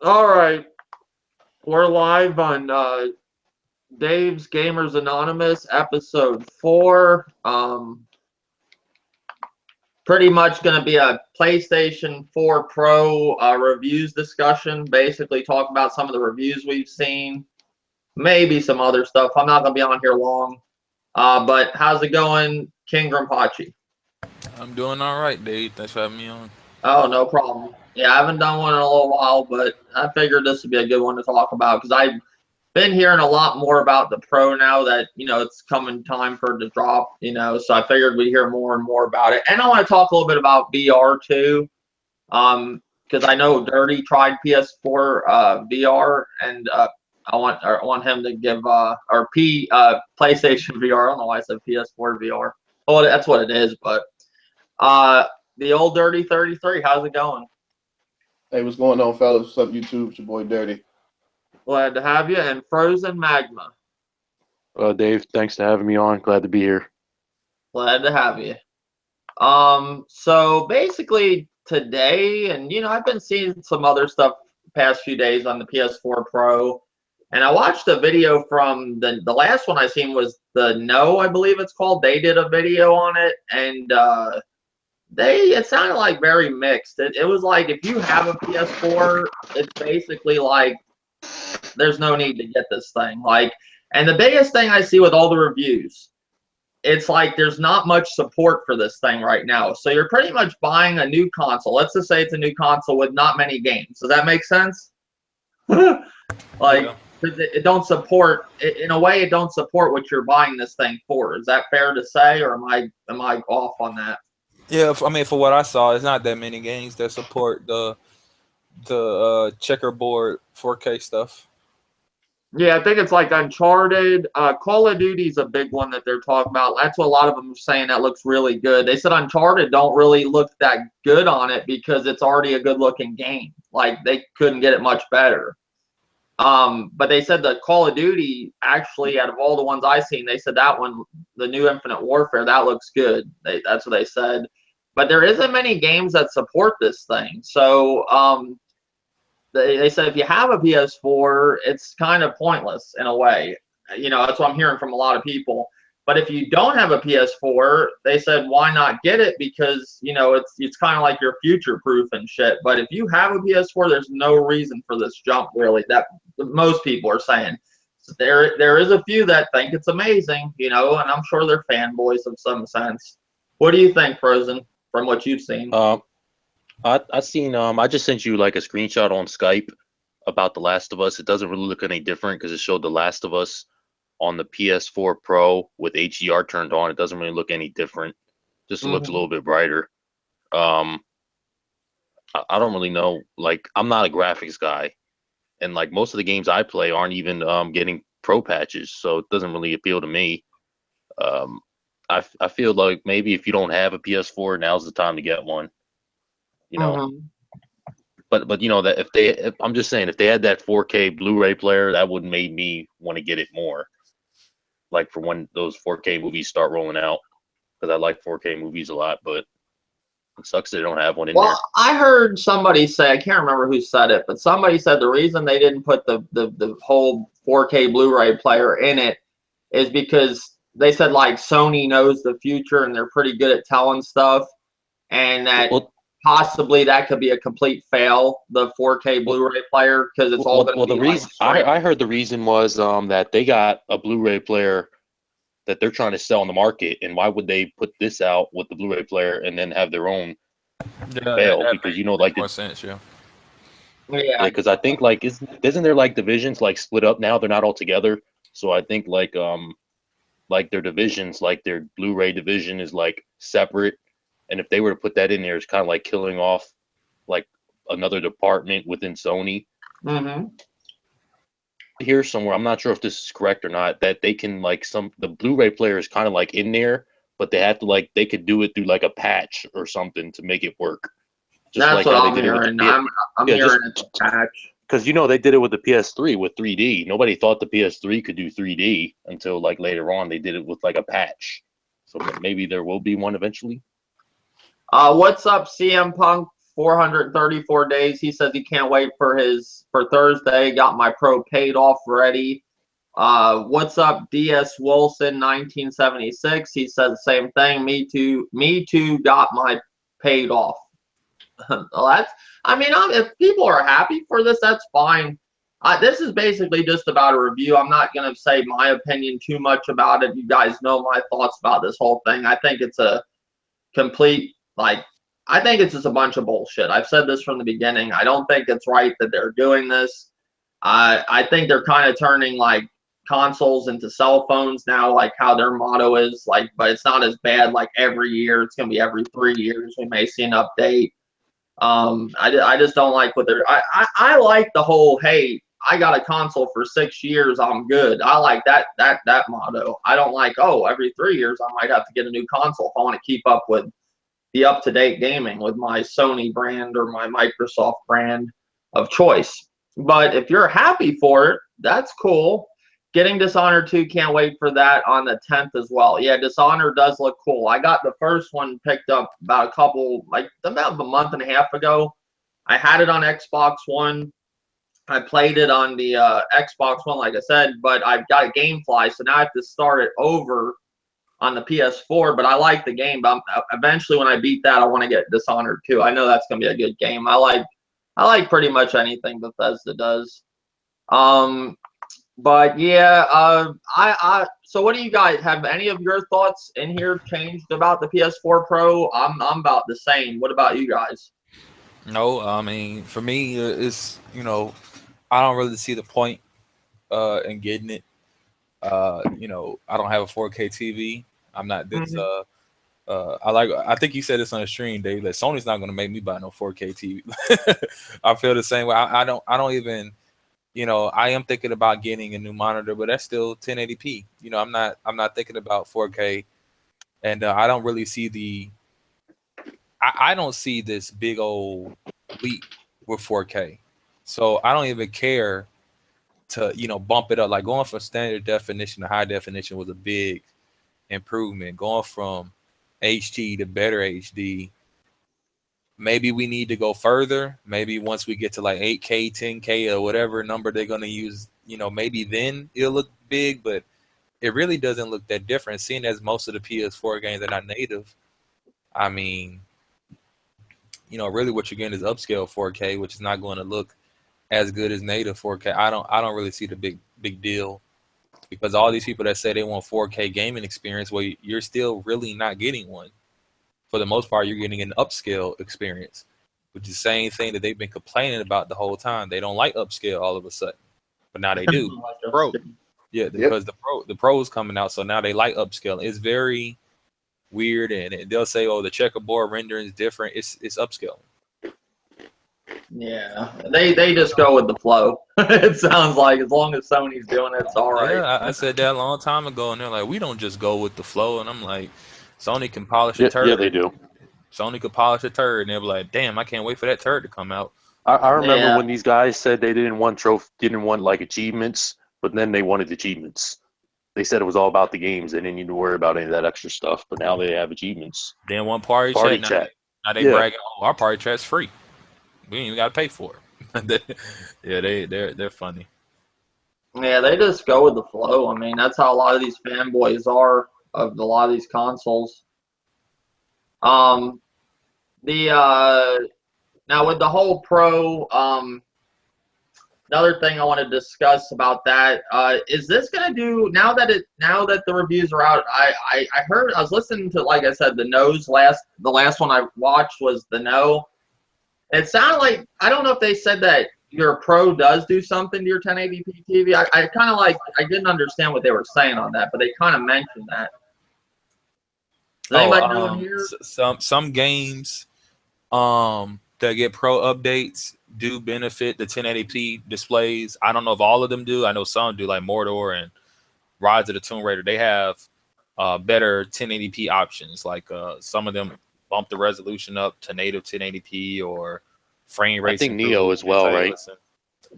All right, we're live on Dave's Gamers Anonymous, episode 4. Pretty much going to be a PlayStation 4 Pro reviews discussion. Basically, talk about some of the reviews we've seen, maybe some other stuff. I'm not going to be on here long. But how's it going, King Grimpachi? I'm doing all right, Dave. Thanks for having me on. Oh, no problem. Yeah, I haven't done one in a little while, but I figured this would be a good one to talk about because I've been hearing a lot more about the Pro now that, it's coming time for it to drop, so I figured we'd hear more and more about it. And I want to talk a little bit about VR too, because I know Dirty tried PS4 VR, and I want him to give or PlayStation VR. I don't know why I said PS4 VR. Oh, that's what it is, but uh, the old Dirty 33, how's it going? Hey, what's going on, fellas? What's up, YouTube? It's your boy Dirty. Glad to have you. And Frozen Magma, Dave, thanks for having me on. Glad to be here. glad to have you. So basically today, and I've been seeing some other stuff past few days on the PS4 Pro, and I watched a video from the last one I seen was the No, I believe it's called. They did a video on it, and it sounded like very mixed. It was like if you have a PS4, it's basically like there's no need to get this thing. Like, and the biggest thing I see with all the reviews, it's like there's not much support for this thing right now. So you're pretty much buying a new console. Let's just say it's a new console with not many games. Does that make sense? Like, Yeah. it don't support, in a way, it don't support what you're buying this thing for. Is that fair to say, or am I off on that? Yeah, I mean, for what I saw, it's not that many games that support the checkerboard 4K stuff. Yeah, I think it's like Uncharted. Call of Duty's a big one that they're talking about. That's what a lot of them are saying that looks really good. They said Uncharted don't really look that good on it because it's already a good-looking game. Like, they couldn't get it much better. But they said the Call of Duty, actually, out of all the ones I've seen, they said that one, the new Infinite Warfare, that looks good. That's what they said. But there isn't many games that support this thing. So, they said if you have a PS4, it's kind of pointless in a way. That's what I'm hearing from a lot of people. But if you don't have a PS4, they said why not get it, because it's kind of like you're future proof and shit. But if you have a PS4, there's no reason for this jump, really, that most people are saying. So there is a few that think it's amazing, and I'm sure they're fanboys of some sense. What do you think, Frozen, from what you've seen? I seen I just sent you like a screenshot on Skype about The Last of Us. It doesn't really look any different because it showed The Last of Us on the PS4 Pro with HDR turned on. It doesn't really look any different. Just looks a little bit brighter. I don't really know. Like, I'm not a graphics guy, and like most of the games I play aren't even getting pro patches, so it doesn't really appeal to me. I feel like maybe if you don't have a PS4, now's the time to get one. You know, Mhm. but that if I'm just saying, if they had that 4K Blu-ray player, that would make me want to get it more. Like for when those 4K movies start rolling out, because I like 4K movies a lot, but it sucks they don't have one in there. Well, I heard somebody say, I can't remember who said it, but somebody said the reason they didn't put the whole 4K Blu-ray player in it is because they said like Sony knows the future and they're pretty good at telling stuff, and that Well, possibly that could be a complete fail, the 4K well, Blu-ray player, because it's all going to well, be the like reason I heard the reason was that they got a Blu-ray player that they're trying to sell on the market, and why would they put this out with the Blu-ray player and then have their own Yeah, fail? that Because makes more sense. Yeah. yeah. because I think like isn't there like divisions like split up now? They're not all together. So I think like their divisions, like their Blu-ray division is like separate. And if they were to put that in there, it's kind of like killing off like another department within Sony. Mm-hmm. Here somewhere, I'm not sure if this is correct or not, that they can like the Blu-ray player is kind of like in there, but they have to like they could do it through like a patch or something to make it work. Just That's like what how they I'm did it with the hearing. PS. I'm Yeah, just hearing it's a patch. because they did it with the PS3 with 3D. Nobody thought the PS3 could do 3D until like later on they did it with like a patch. So maybe there will be one eventually. What's up, CM Punk 434 days. He says he can't wait for Thursday. Got my Pro paid off ready. What's up, DS Wilson 1976? He says the same thing. Me too. Me too. Got my paid off. Well, if people are happy for this, that's fine. This is basically just about a review. I'm not going to say my opinion too much about it. You guys know my thoughts about this whole thing. I think it's a complete, I think it's just a bunch of bullshit. I've said this from the beginning. I don't think it's right that they're doing this. I think they're kind of turning, consoles into cell phones now, like how their motto is, but it's not as bad, every year. It's going to be every 3 years. We may see an update. I just don't like what they're. I like the whole, hey, I got a console for 6 years, I'm good. I like that motto. I don't like, oh, every 3 years I might have to get a new console if I want to keep up with the up-to-date gaming with my Sony brand or my Microsoft brand of choice. But if you're happy for it, that's cool. Getting Dishonored 2, can't wait for that on the 10th as well. Yeah, Dishonored does look cool. I got the first one picked up about a month and a half ago. I had it on Xbox One. I played it on the Xbox One, like I said, but I've got a GameFly, so now I have to start it over on the PS4. But I like the game. But eventually, when I beat that, I want to get Dishonored 2. I know that's gonna be a good game. I like pretty much anything Bethesda does. But yeah, so what do you guys have? Any of your thoughts in here changed about the PS4 Pro? I'm about the same. What about you guys? No, I mean, for me, it's, I don't really see the point in getting it. I don't have a 4K TV. I'm not this. I think you said this on the stream, Dave. That Sony's not going to make me buy no 4K TV. I feel the same way. I don't even. I am thinking about getting a new monitor, but that's still 1080p. I'm not thinking about 4K, and I don't really see I don't see this big old leap with 4K. So I don't even care to, bump it up. Like going from standard definition to high definition was a big improvement. Going from HD to better HD. Maybe we need to go further. Maybe once we get to 8K, 10K, or whatever number they're going to use, maybe then it'll look big, but it really doesn't look that different. Seeing as most of the PS4 games are not native, I mean, really what you're getting is upscale 4K, which is not going to look as good as native 4K. I don't really see the big deal, because all these people that say they want 4K gaming experience, well, you're still really not getting one. For the most part, you're getting an upscale experience, which is the same thing that they've been complaining about the whole time. They don't like upscale all of a sudden, but now they do. Pro, yeah, because the Pro is coming out, so now they like upscale. It's very weird, and they'll say, "Oh, the checkerboard rendering is different." It's upscaling. Yeah, they just go with the flow. It sounds like as long as Sony's doing it, it's all right. Yeah, I said that a long time ago, and they're like, "We don't just go with the flow," and I'm like, Sony can polish a turd. Yeah, they do. Sony could polish a turd, and they'll be like, "Damn, I can't wait for that turd to come out." I remember when these guys said they didn't want achievements, but then they wanted achievements. They said it was all about the games. They didn't need to worry about any of that extra stuff, but now they have achievements. Then one party chat. Now they bragging, "Oh, our party chat's free. We ain't even got to pay for it." Yeah, they're funny. Yeah, they just go with the flow. I mean, that's how a lot of these fanboys are of a lot of these consoles. Now with the whole Pro, another thing I want to discuss about that is this gonna do now that the reviews are out. I heard, I was listening to, like I said, the last one I watched was the No. It sounded like, I don't know if they said that your Pro does do something to your 1080p TV. I kind of I didn't understand what they were saying on that, but they kind of mentioned that. Does anybody know in here? Some games that get Pro updates do benefit the 1080p displays. I don't know if all of them do. I know some do, like Mordor and Rise of the Tomb Raider. They have better 1080p options. Like some of them bump the resolution up to native 1080p or frame rate. I think Neo as well, right?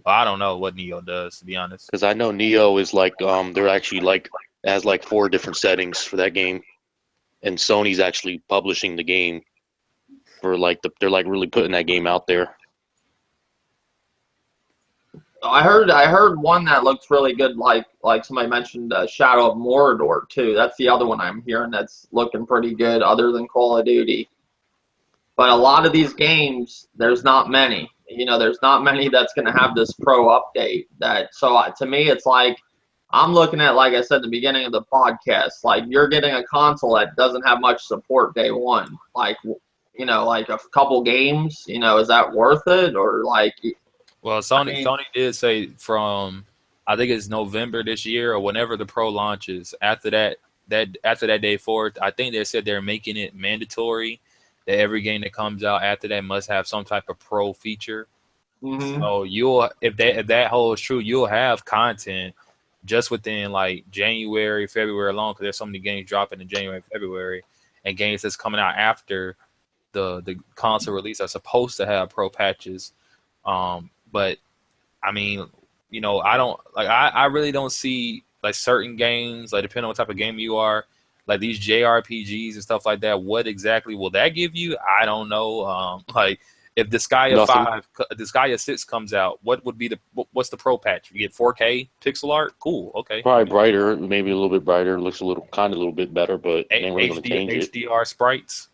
I don't know what Neo does, to be honest. Because I know Neo is they're actually has 4 different settings for that game, and Sony's actually publishing the game. for like they're like really putting that game out there. I heard one that looks really good, like somebody mentioned, Shadow of Mordor too. That's the other one I'm hearing that's looking pretty good, other than Call of Duty. But a lot of these games, there's not many. There's not many that's going to have this pro update. To me, it's like I'm looking at, like I said at the beginning of the podcast, like you're getting a console that doesn't have much support day one. Like a couple games. Is that worth it, or like? Well, Sony did say from, I think it's November this year or whenever the Pro launches. After that day forward, I think they said they're making it mandatory that every game that comes out after that must have some type of Pro feature. Mm-hmm. So if that holds true, you'll have content just within like January, February alone, because there's so many games dropping in January and February, and games that's coming out after the console release are supposed to have Pro patches. But I mean, I don't like. I really don't see like certain games, like depending on what type of game you are, like these JRPGs and stuff like that. What exactly will that give you? I don't know. Like if Disgaea 6 comes out, what's the Pro patch? You get 4K pixel art? Cool. Okay. Probably brighter, maybe a little bit brighter. Looks a little bit better, but ain't really gonna change it. HDR sprites.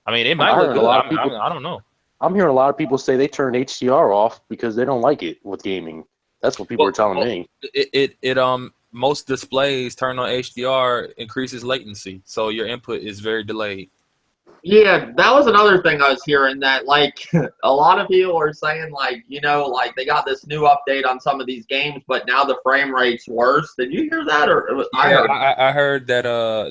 I mean, it might look good. I don't know. I'm hearing a lot of people say they turn HDR off because they don't like it with gaming. That's what people are telling me. Most displays turn on HDR increases latency, so your input is very delayed. Yeah, that was another thing I was hearing, that like a lot of people are saying like they got this new update on some of these games, but now the frame rate's worse. Did you hear that? I heard that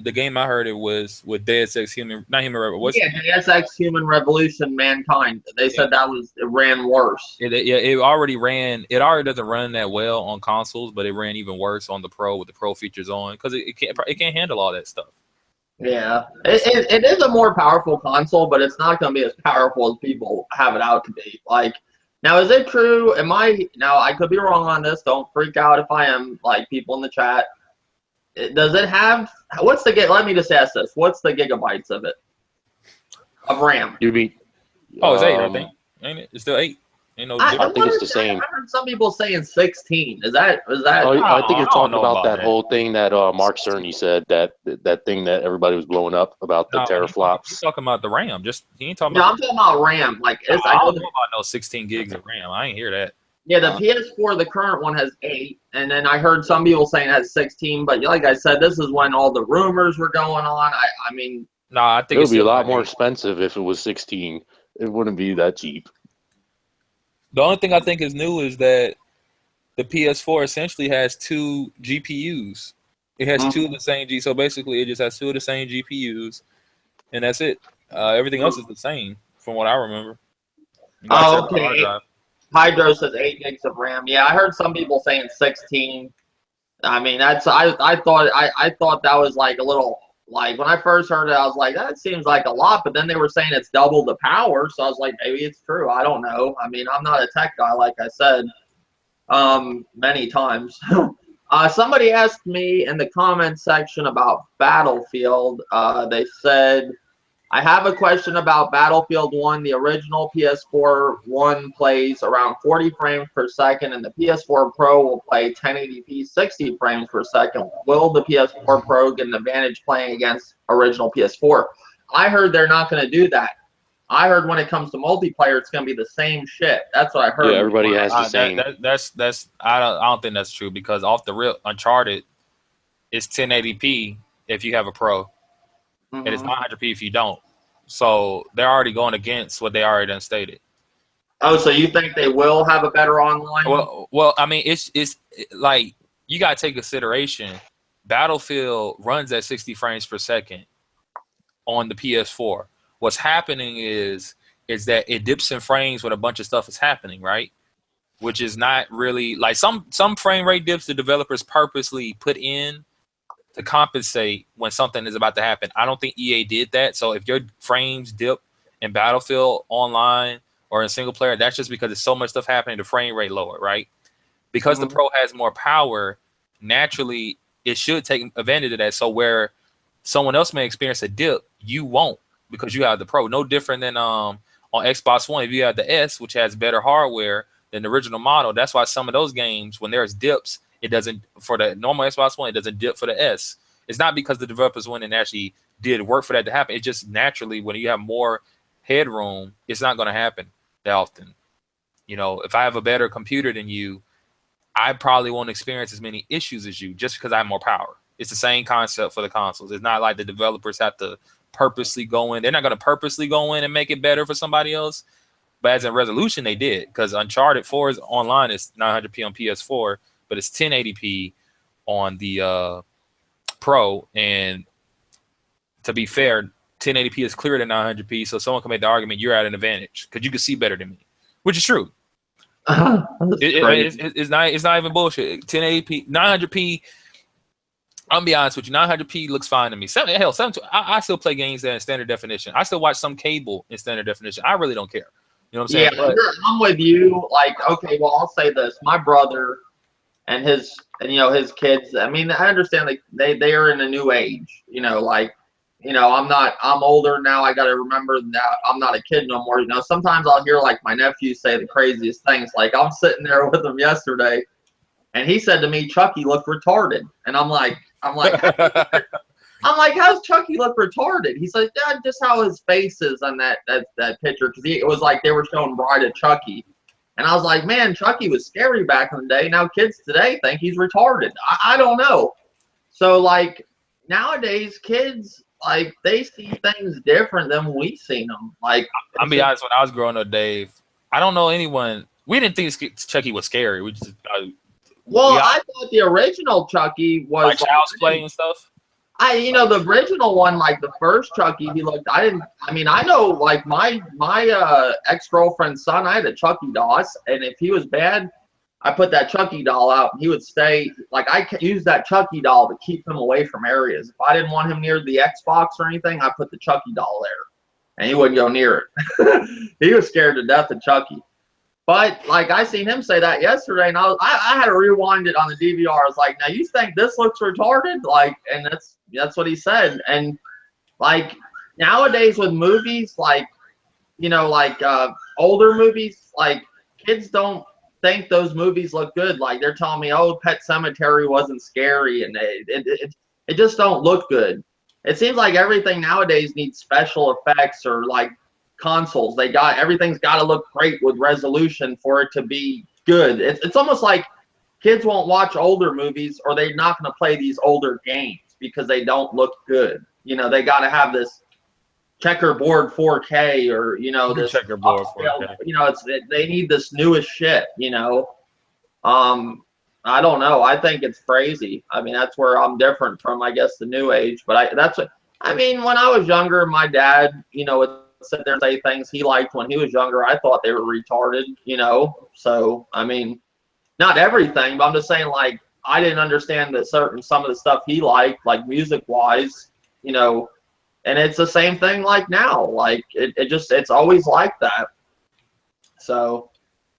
the game I heard it was with Deus Ex Human Revolution. Yeah, Deus Ex Human Revolution Mankind. They said it ran worse. It already doesn't run that well on consoles, but it ran even worse on the Pro with the Pro features on, because it can't handle all that stuff. Yeah, it is a more powerful console, but it's not going to be as powerful as people have it out to be. Like, now, is it true? Now, I could be wrong on this. Don't freak out if I am, like, people in the chat. Does it have, let me just ask this. What's the gigabytes of of RAM? You mean? It's 8, I think. Ain't it? It's still 8. Ain't no difference. I think it's the same. I heard some people saying 16. Is that? I think you're talking about that whole thing that Mark Cerny said, that thing that everybody was blowing up about the teraflops. He's talking about the RAM. He ain't talking about. No, I'm talking about RAM. Like, I don't know about no 16 gigs of RAM. I ain't hear that. Yeah, the PS4, the current one, has 8, and then I heard some people saying it has 16. But like I said, this is when all the rumors were going on. I mean, no, I think it would be a lot more expensive if it was 16. It wouldn't be that cheap. The only thing I think is new is that the PS4 essentially has 2 GPUs. It has 2 of the same G. So basically, it just has 2 of the same GPUs, and that's it. Everything else is the same, from what I remember. Okay. Hydro says 8 gigs of RAM. Yeah, I heard some people saying 16. I mean, I thought that was like a little. Like, when I first heard it, I was like, that seems like a lot. But then they were saying it's double the power. So I was like, maybe it's true. I don't know. I mean, I'm not a tech guy, like I said many times. Somebody asked me in the comments section about Battlefield. They said, I have a question about Battlefield 1. The original PS4 1 plays around 40 frames per second, and the PS4 Pro will play 1080p 60 frames per second. Will the PS4 Pro get an advantage playing against original PS4? I heard they're not going to do that. I heard when it comes to multiplayer, it's going to be the same shit. That's what I heard. Yeah, everybody has the same. I don't think that's true, because off the real Uncharted, it's 1080p if you have a Pro. And it's 900p if you don't. So they're already going against what they already done stated. Oh, so you think they will have a better online? Well, I mean, it's like, you got to take consideration. Battlefield runs at 60 frames per second on the PS4. What's happening is that it dips in frames when a bunch of stuff is happening, right? Which is not really like some frame rate dips the developers purposely put in to compensate when something is about to happen. I don't think EA did that. So if your frames dip in Battlefield online or in single player, that's just because there's so much stuff happening, the frame rate lower, right? Because the Pro has more power, naturally it should take advantage of that. So where someone else may experience a dip, you won't, because you have the Pro. No different than on Xbox One. If you have the S, which has better hardware than the original model, that's why some of those games, when there's dips, it doesn't, for the normal Xbox One, it doesn't dip for the S. It's not because the developers went and actually did work for that to happen. It's just naturally when you have more headroom, it's not going to happen that often. You know, if I have a better computer than you, I probably won't experience as many issues as you just because I have more power. It's the same concept for the consoles. It's not like the developers have to purposely go in. They're not going to purposely go in and make it better for somebody else. But as in resolution, they did, because Uncharted 4 is online. It's 900p on PS4, but it's 1080p on the Pro. And to be fair, 1080p is clearer than 900p, so someone can make the argument you're at an advantage because you can see better than me, which is true. It's not even bullshit. 1080p, 900p. I'm gonna be honest with you. 900p looks fine to me. I still play games that in standard definition. I still watch some cable in standard definition. I really don't care. You know what I'm saying? Yeah, I'm with you. Like, okay, well, I'll say this: my brother and his kids. I mean, I understand they are in a new age. You know, like, you know, I'm older now. I got to remember that I'm not a kid no more. You know, sometimes I'll hear like my nephew say the craziest things. Like, I'm sitting there with him yesterday, and he said to me, "Chucky looked retarded," and I'm like, how's Chucky look retarded? He's like, yeah, just how his face is on that picture, because it was like they were showing Bride of Chucky, and I was like, man, Chucky was scary back in the day. Now kids today think he's retarded. I don't know. So like nowadays, kids, like, they see things different than we seen them. Like, I'll be honest, when I was growing up, Dave, I don't know anyone. We didn't think Chucky was scary. We just I thought the original Chucky was like child's play and stuff. The original one, like the first Chucky, I know, like, my ex-girlfriend's son, I had a Chucky doll, and if he was bad, I put that Chucky doll out, and he would stay, like, I used that Chucky doll to keep him away from areas. If I didn't want him near the Xbox or anything, I put the Chucky doll there, and he wouldn't go near it. He was scared to death of Chucky. But, like, I seen him say that yesterday, and I had to rewind it on the DVR. I was like, now you think this looks retarded? Like, and that's what he said. And, like, nowadays with movies, like, you know, like older movies, like, kids don't think those movies look good. Like, they're telling me, oh, Pet Sematary wasn't scary, and it just don't look good. It seems like everything nowadays needs special effects, or like consoles. Everything's got to look great with resolution for it to be good. It's almost like kids won't watch older movies, or they're not going to play these older games because they don't look good. You know, they got to have this checkerboard 4K, or, you know, this checkerboard 4K. You know, they need this newest shit. You know, I don't know. I think it's crazy. I mean, that's where I'm different from, I guess, the new age. But when I was younger, my dad, you know, would sit there and say things he liked when he was younger. I thought they were retarded, you know. So, I mean, not everything, but I'm just saying, like, I didn't understand that some of the stuff he liked, like music wise, you know. And it's the same thing like now. Like, it's always like that. So,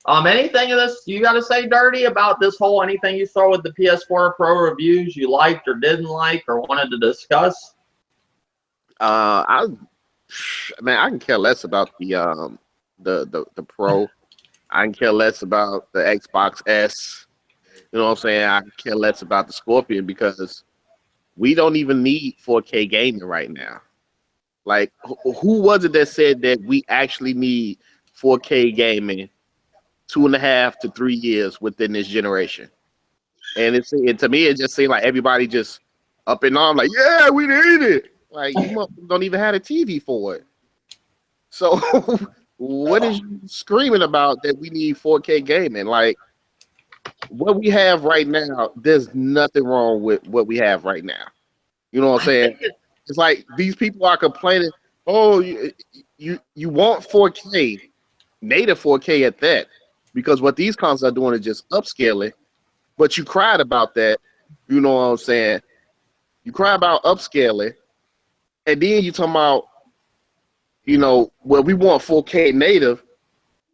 anything of this you got to say, Dirty, about this whole anything you saw with the PS4 Pro reviews you liked or didn't like or wanted to discuss? I can care less about the Pro. I can care less about the Xbox S. You know what I'm saying? I can care less about the Scorpion, because we don't even need 4K gaming right now. Like, who was it that said that we actually need 4K gaming 2.5 to 3 years within this generation? And to me, it just seemed like everybody just up and on, like, yeah, we need it. Like, you don't even have a TV for it. So what is you screaming about that we need 4K gaming? Like, what we have right now, there's nothing wrong with what we have right now. You know what I'm saying? It's like these people are complaining, oh, you want 4K, native 4K at that, because what these consoles are doing is just upscaling. But you cried about that. You know what I'm saying? You cry about upscaling, and then you talking about, you know, well, we want 4K native.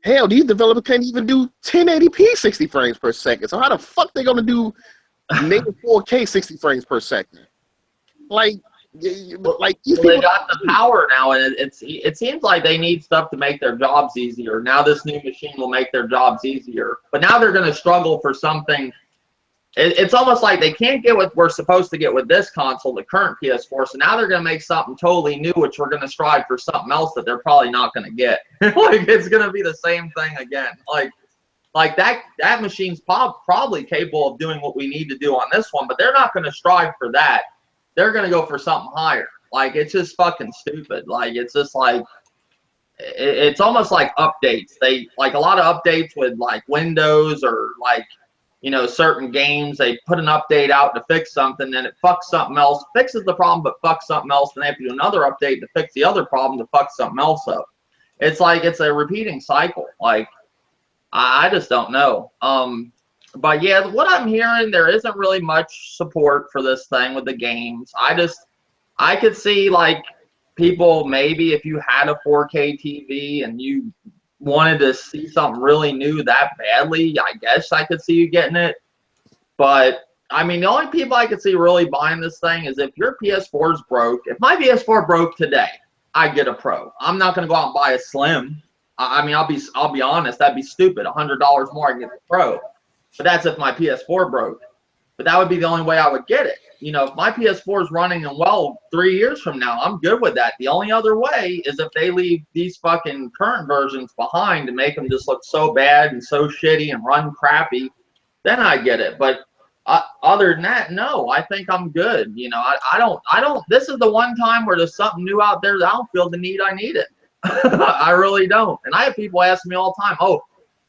Hell, these developers can't even do 1080p 60 frames per second. So how the fuck they gonna do native 4K 60 frames per second? Like, Like well, they got the power now, and it seems like they need stuff to make their jobs easier. Now this new machine will make their jobs easier, but now they're going to struggle for something. It's almost like they can't get what we're supposed to get with this console, the current PS4. So now they're going to make something totally new, which we're going to strive for something else that they're probably not going to get. Like it's going to be the same thing again. Like that machine's probably capable of doing what we need to do on this one, but they're not going to strive for that. They're going to go for something higher. Like it's just fucking stupid. Like it's just like it's almost like updates. They like a lot of updates with like Windows or like, you know, certain games, they put an update out to fix something, then it fucks something else, fixes the problem, but fucks something else, then they have to do another update to fix the other problem to fuck something else up. It's like it's a repeating cycle. Like, I just don't know. But yeah, what I'm hearing, there isn't really much support for this thing with the games. I could see like people, maybe if you had a 4K TV and you wanted to see something really new that badly, I guess I could see you getting it. But I mean, the only people I could see really buying this thing is if your PS4's broke. If my PS4 broke today, I'd get a Pro. I'm not going to go out and buy a Slim. I mean, I'll be honest, that'd be stupid. $100 more, I can get the Pro. But that's if my PS4 broke. But that would be the only way I would get it. You know, if my PS4 is running and well 3 years from now, I'm good with that. The only other way is if they leave these fucking current versions behind and make them just look so bad and so shitty and run crappy, then I get it. But other than that, no, I think I'm good. You know, I don't, this is the one time where there's something new out there that I don't feel the need I need it. I really don't. And I have people ask me all the time, oh,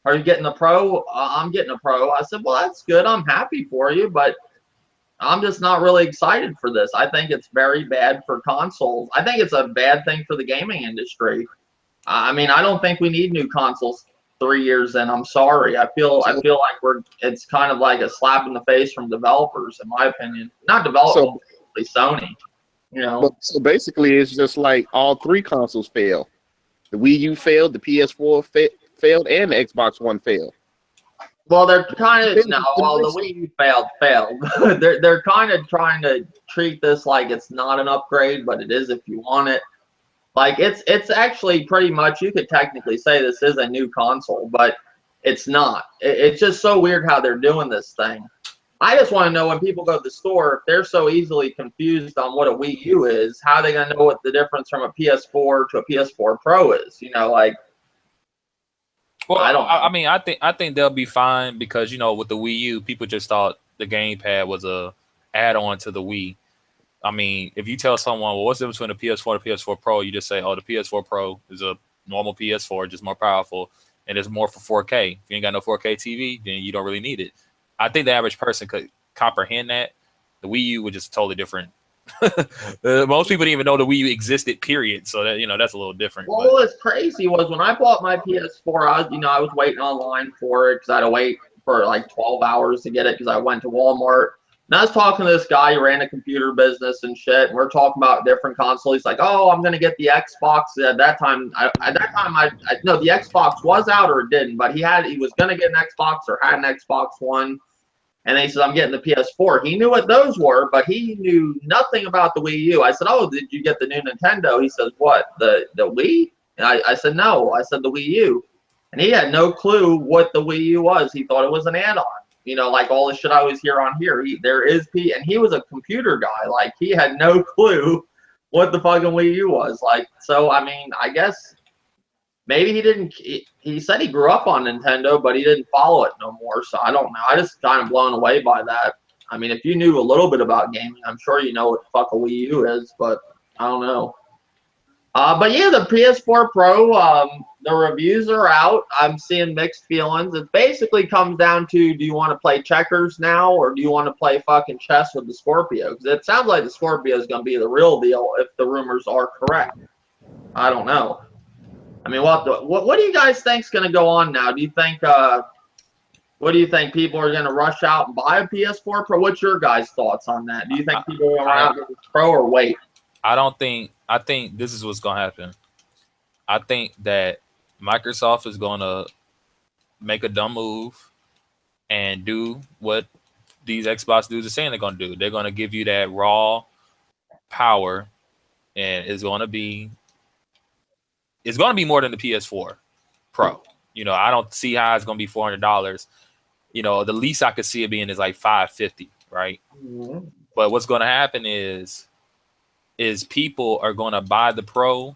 are you getting the Pro? I'm getting a Pro. I said, well, that's good. I'm happy for you, but I'm just not really excited for this. I think it's very bad for consoles. I think it's a bad thing for the gaming industry. I mean, I don't think we need new consoles 3 years in. I'm sorry. I feel like it's kind of like a slap in the face from developers, in my opinion. Not developers, Sony. You know. So basically, it's just like all three consoles failed. The Wii U failed, the PS4 failed, and the Xbox One failed. Well, they're kind of the Wii U failed. they're kind of trying to treat this like it's not an upgrade, but it is if you want it. Like it's actually pretty much, you could technically say this is a new console, but it's not. It's just so weird how they're doing this thing. I just want to know, when people go to the store, if they're so easily confused on what a Wii U is, how are they going to know what the difference from a PS4 to a PS4 Pro is? You know, like. Well, I don't know. I mean, I think they'll be fine because, you know, with the Wii U, people just thought the gamepad was a add-on to the Wii. I mean, if you tell someone, well, what's the difference between a PS4 and a PS4 Pro? You just say, oh, the PS4 Pro is a normal PS4, just more powerful, and it's more for 4K. If you ain't got no 4K TV, then you don't really need it. I think the average person could comprehend that. The Wii U was just totally different. Most people didn't even know the Wii U existed, period. So that, you know, that's a little different. Well, what's crazy was when I bought my PS4, I was waiting online for it because I had to wait for like 12 hours to get it because I went to Walmart. And I was talking to this guy who ran a computer business and shit, and we're talking about different consoles. He's like, "Oh, I'm gonna get the Xbox." At that time, no, the Xbox was out or it didn't, but he was gonna get an Xbox or had an Xbox One. And then he said, I'm getting the PS4. He knew what those were, but he knew nothing about the Wii U. I said, oh, did you get the new Nintendo? He says, what, the Wii? And I said, no. I said, the Wii U. And he had no clue what the Wii U was. He thought it was an add-on. You know, like all the shit I always hear on here. And he was a computer guy. Like, he had no clue what the fucking Wii U was. Like, so, I mean, I guess maybe he didn't. He said he grew up on Nintendo, but he didn't follow it no more. So I don't know. I just kind of blown away by that. I mean, if you knew a little bit about gaming, I'm sure you know what the fuck a Wii U is, but I don't know. But yeah, the PS4 Pro, the reviews are out. I'm seeing mixed feelings. It basically comes down to, do you want to play checkers now, or do you want to play fucking chess with the Scorpio? Because it sounds like the Scorpio is going to be the real deal if the rumors are correct. I don't know. I mean, what do you guys think is going to go on now? Do you think, what do you think? People are going to rush out and buy a PS4 Pro? What's your guys' thoughts on that? Do you think people are going to run out and get a Pro or wait? I think this is what's going to happen. I think that Microsoft is going to make a dumb move and do what these Xbox dudes are saying they're going to do. They're going to give you that raw power, and it's going to be more than the PS4 Pro. You know, I don't see how it's going to be $400. You know, the least I could see it being is like $550, right? Mm-hmm. But what's going to happen is people are going to buy the Pro.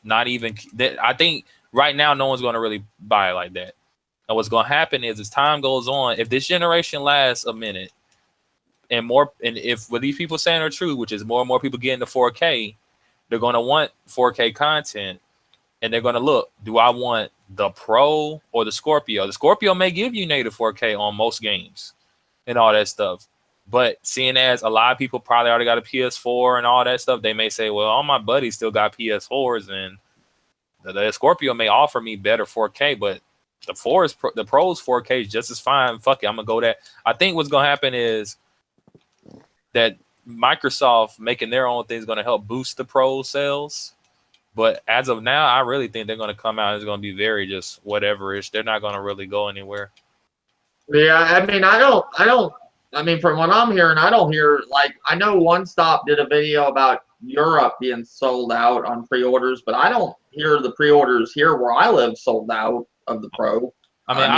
Not even, I think right now no one's going to really buy it like that. And what's going to happen is, as time goes on, if this generation lasts a minute, and if what these people saying are true, which is more and more people getting to 4K, they're going to want 4K content, and they're going to look, do I want the Pro or the Scorpio? The Scorpio may give you native 4K on most games and all that stuff. But seeing as a lot of people probably already got a PS4 and all that stuff, they may say, well, all my buddies still got PS4s, and the Scorpio may offer me better 4K, but the Pro's 4K is just as fine. Fuck it, I'm gonna go that. I think what's gonna happen is that Microsoft making their own thing is gonna help boost the Pro sales. But as of now, I really think they're gonna come out. It's gonna be very just whatever-ish. They're not gonna really go anywhere. Yeah, I mean, I mean, from what I'm hearing, I don't hear, like, I know One Stop did a video about Europe being sold out on pre-orders, but I don't hear the pre-orders here where I live sold out of the Pro. I mean,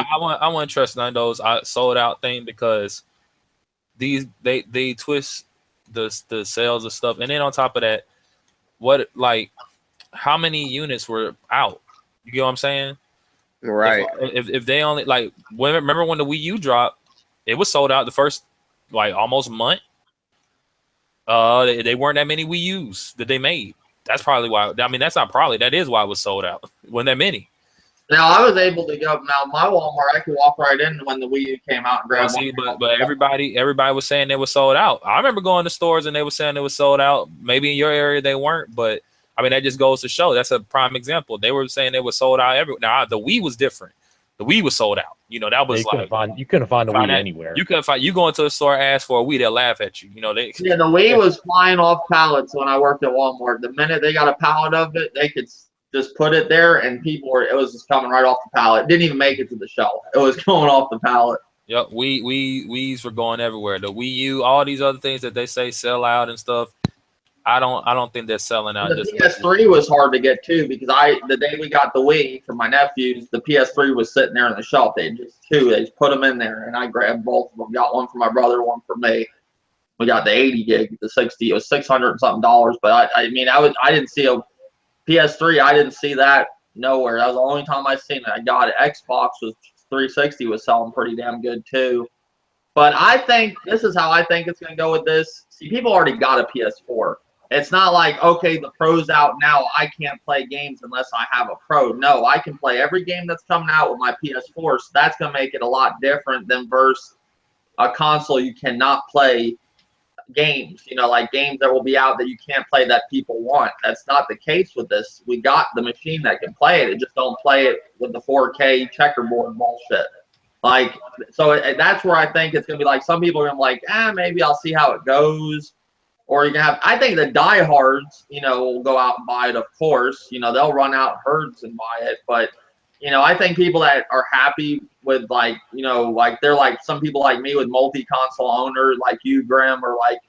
I want to trust none of those sold out thing, because they twist the sales of stuff, and then on top of that, how many units were out? You get what I'm saying? Right. If they only, like, remember when the Wii U dropped, it was sold out the first almost month. They weren't that many Wii U's that they made. That's probably why. I mean, that's not probably. That is why it was sold out. Wasn't that many? Now, I was able to go. Now, my Walmart, I could walk right in when the Wii U came out and grab one. But everybody was saying they were sold out. I remember going to stores and they were saying they were sold out. Maybe in your area they weren't, but I mean, that just goes to show. That's a prime example. They were saying they were sold out everywhere. Now, the Wii was different. The Wii was sold out. You know, that was you couldn't find a Wii anywhere. You couldn't find. You go into a store, ask for a Wii, they'll laugh at you. You know, the Wii was flying off pallets when I worked at Walmart. The minute they got a pallet of it, they could just put it there, and it was just coming right off the pallet. It didn't even make it to the shelf. It was going off the pallet. Yep, Wii's were going everywhere. The Wii U, all these other things that they say sell out and stuff. I don't think they're selling out. The PS3 was hard to get too, because the day we got the Wii for my nephews, the PS3 was sitting there on the shelf. They just put them in there, and I grabbed both of them. Got one for my brother, one for me. We got the 80 gig, the 60. It was $600 and something. But I didn't see a PS3. I didn't see that nowhere. That was the only time I seen it. I got it. Xbox was 360 was selling pretty damn good too. But I think this is how I think it's going to go with this. See, people already got a PS4. It's not like, okay, the Pro's out now, I can't play games unless I have a Pro. No, I can play every game that's coming out with my PS4, so that's going to make it a lot different than versus a console you cannot play games, like games that will be out that you can't play that people want. That's not the case with this. We got the machine that can play it. It just don't play it with the 4K checkerboard bullshit. So that's where I think it's going to be like, some people are going to be like, maybe I'll see how it goes. Or you can have, I think the diehards, will go out and buy it, of course. They'll run out herds and buy it. But, I think people that are happy with, they're like some people like me with multi-console owners, like you, Grim, or like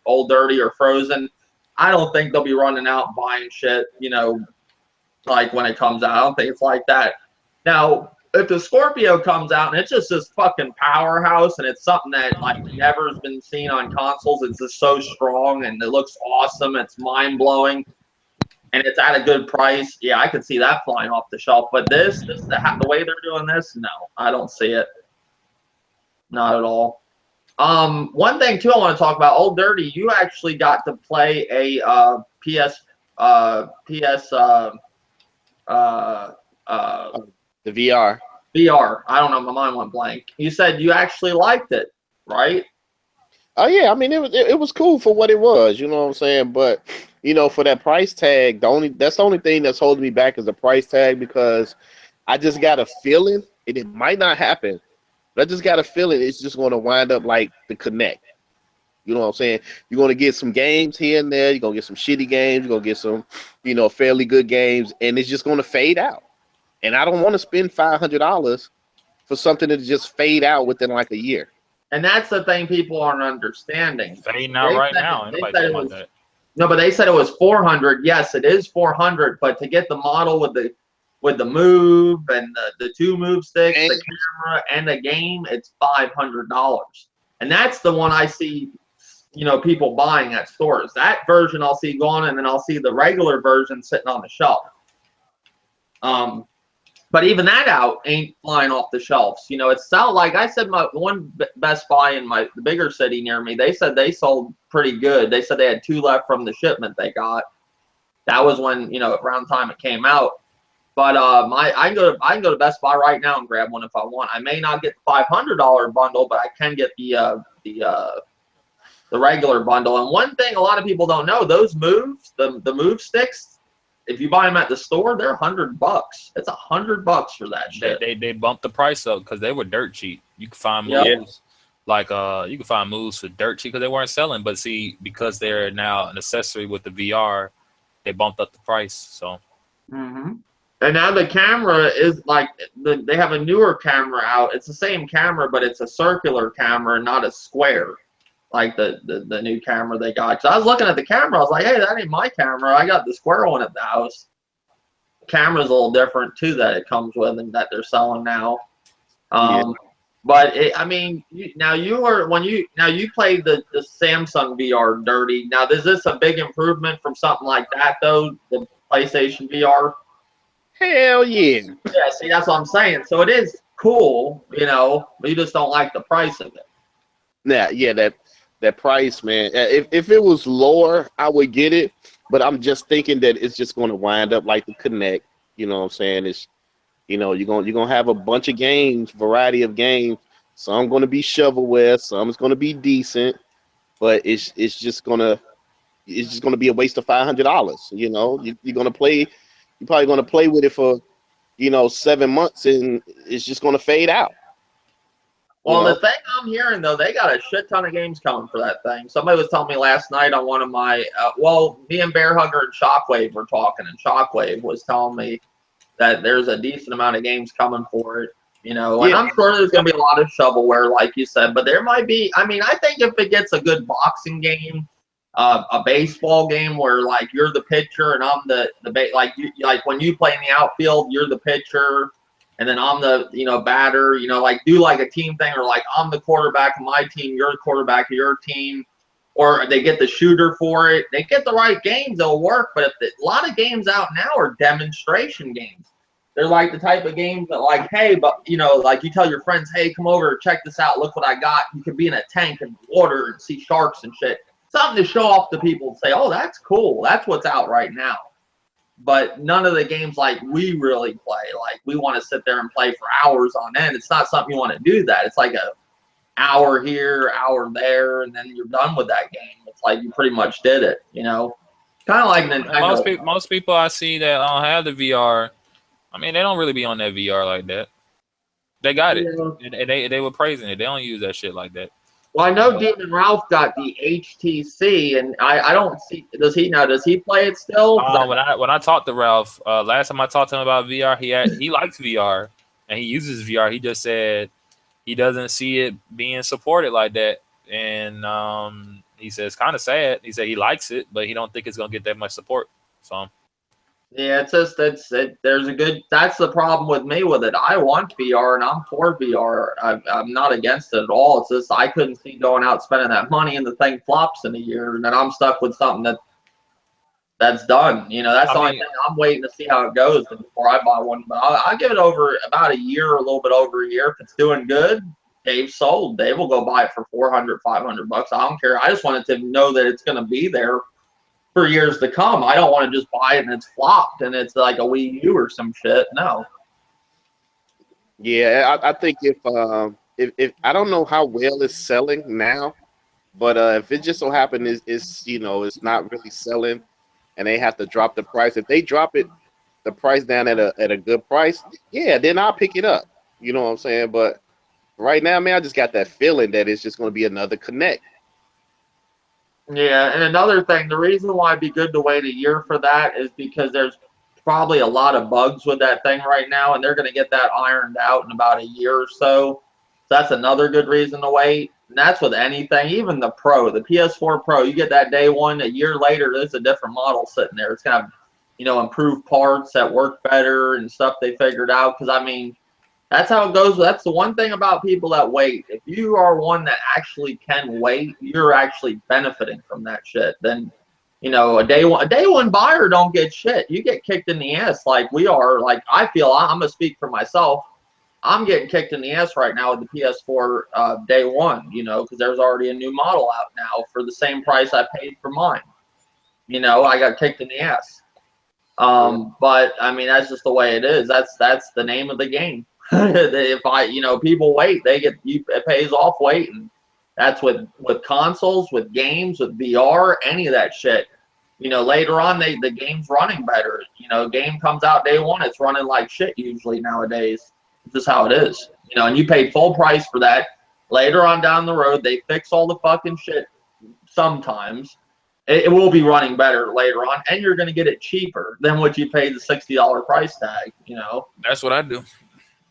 Old Dirty or Frozen. I don't think they'll be running out buying shit, when it comes out. I don't think it's like that. Now, if the Scorpio comes out and it's just this fucking powerhouse and it's something that never has been seen on consoles, it's just so strong and it looks awesome, it's mind-blowing, and it's at a good price, yeah, I could see that flying off the shelf. But the way they're doing this, no, I don't see it. Not at all. One thing too I want to talk about, Old Dirty, you actually got to play a the VR. I don't know. My mind went blank. You said you actually liked it, right? Oh yeah. I mean, it was cool for what it was. You know what I'm saying? But for that price tag, that's the only thing that's holding me back is the price tag, because I just got a feeling, and it might not happen, but I just got a feeling it's just going to wind up like the Kinect. You know what I'm saying? You're going to get some games here and there. You're going to get some shitty games. You're going to get some, fairly good games, and it's just going to fade out. And I don't want to spend $500 for something to just fade out within like a year. And that's the thing people aren't understanding. Fading out right now. Anybody talking about that? No, but they said it was 400. Yes, it is 400. But to get the model with the move and the two move sticks, the camera, and the game, it's $500. And that's the one I see, people buying at stores. That version I'll see gone, and then I'll see the regular version sitting on the shelf. But even that out ain't flying off the shelves. It's sound like I said, my one Best Buy in the bigger city near me, they said they sold pretty good. They said they had 2 left from the shipment they got. That was when, around time it came out. But I can go to Best Buy right now and grab one if I want. I may not get the $500 bundle, but I can get the regular bundle. And one thing a lot of people don't know, those moves, the move sticks, if you buy them at the store, they're $100. It's $100 for that shit. They bumped the price up because they were dirt cheap. You could find moves you can find moves for dirt cheap because they weren't selling. But see, because they're now an accessory with the VR, they bumped up the price. So. And now the camera is like they have a newer camera out. It's the same camera, but it's a circular camera, not a square. Like the new camera they got. So I was looking at the camera, I was like, hey, that ain't my camera. I got the square one at the house. The camera's a little different too that it comes with and that they're selling now. But you played the Samsung VR dirty. Now is this a big improvement from something like that though? The PlayStation VR? Hell yeah. Yeah, see that's what I'm saying. So it is cool, but you just don't like the price of it. That price, man. If it was lower, I would get it. But I'm just thinking that it's just going to wind up like the Kinect. You know what I'm saying? It's, you're gonna have a bunch of games, variety of games. Some going to be shovelware, some's going to be decent, but it's just gonna be a waste of $500. You're gonna play. You're probably gonna play with it for 7 months, and it's just gonna fade out. Well, the thing I'm hearing, though, they got a shit ton of games coming for that thing. Somebody was telling me last night on one of my, me and Bear Hugger and Shockwave were talking, and Shockwave was telling me that there's a decent amount of games coming for it, and I'm sure there's going to be a lot of shovelware, like you said, but there might be, I think if it gets a good boxing game, a baseball game where, like, you're the pitcher and I'm like when you play in the outfield, you're the pitcher, and then I'm the, batter, like do like a team thing, or like I'm the quarterback of my team, you're the quarterback of your team, or they get the shooter for it. They get the right games, they'll work. But a lot of games out now are demonstration games. They're like the type of games that like, hey, but like you tell your friends, hey, come over, check this out, look what I got. You could be in a tank and water and see sharks and shit. Something to show off to people and say, oh, that's cool. That's what's out right now. But none of the games like we really play. Like we want to sit there and play for hours on end. It's not something you want to do that. It's like a hour here, hour there, and then you're done with that game. It's like you pretty much did it, Kind of like Nintendo. Most people I see that don't have the VR, they don't really be on that VR like that. They got it. And they were praising it. They don't use that shit like that. Well, I know Demon Ralph got the HTC, and I don't see. Does he play it still? When I talked to Ralph last time I talked to him about VR, he likes VR and he uses VR. He just said he doesn't see it being supported like that, and he says it's kind of sad. He said he likes it, but he don't think it's gonna get that much support. So. Yeah, it's just that's the problem with me with it. I want VR and I'm for VR. I'm not against it at all. It's just I couldn't see going out spending that money and the thing flops in a year, and then I'm stuck with something that's done. That's the only thing. I'm waiting to see how it goes before I buy one. But I'll give it over about a year, a little bit over a year. If it's doing good, Dave's sold. Dave will go buy it for $400, $500. I don't care. I just wanted to know that it's going to be there for years to come. I don't want to just buy it and it's flopped and it's like a Wii U or some shit. No. Yeah, I think if I don't know how well it's selling now, but if it just so happens it's not really selling and they have to drop the price. If they drop the price down at a good price, yeah, then I'll pick it up. You know what I'm saying? But right now, man, I just got that feeling that it's just going to be another Kinect. Yeah, and another thing, the reason why it'd be good to wait a year for that is because there's probably a lot of bugs with that thing right now, and they're going to get that ironed out in about a year or so. So that's another good reason to wait. And that's with anything, even the Pro, the PS4 Pro. You get that day one, a year later, there's a different model sitting there. It's gonna have, you know, improved parts that work better and stuff they figured out. Because I mean, that's how it goes. That's the one thing about people that wait. If you are one that actually can wait, you're actually benefiting from that shit. Then, you know, a day one buyer don't get shit. You get kicked in the ass like we are. Like I feel, I'm gonna speak for myself. I'm getting kicked in the ass right now with the PS4 day one, you know, because there's already a new model out now for the same price I paid for mine. You know, I got kicked in the ass. But I mean, that's just the way it is. That's the name of the game. If you know, people wait, it pays off waiting. That's with consoles, with games, with VR, any of that shit. You know, later on, the game's running better. You know, game comes out day one, it's running like shit usually nowadays. It's just how it is. You know, and you paid full price for that. Later on down the road, they fix all the fucking shit sometimes. It will be running better later on, and you're going to get it cheaper than what you paid the $60 price tag, you know. That's what I do.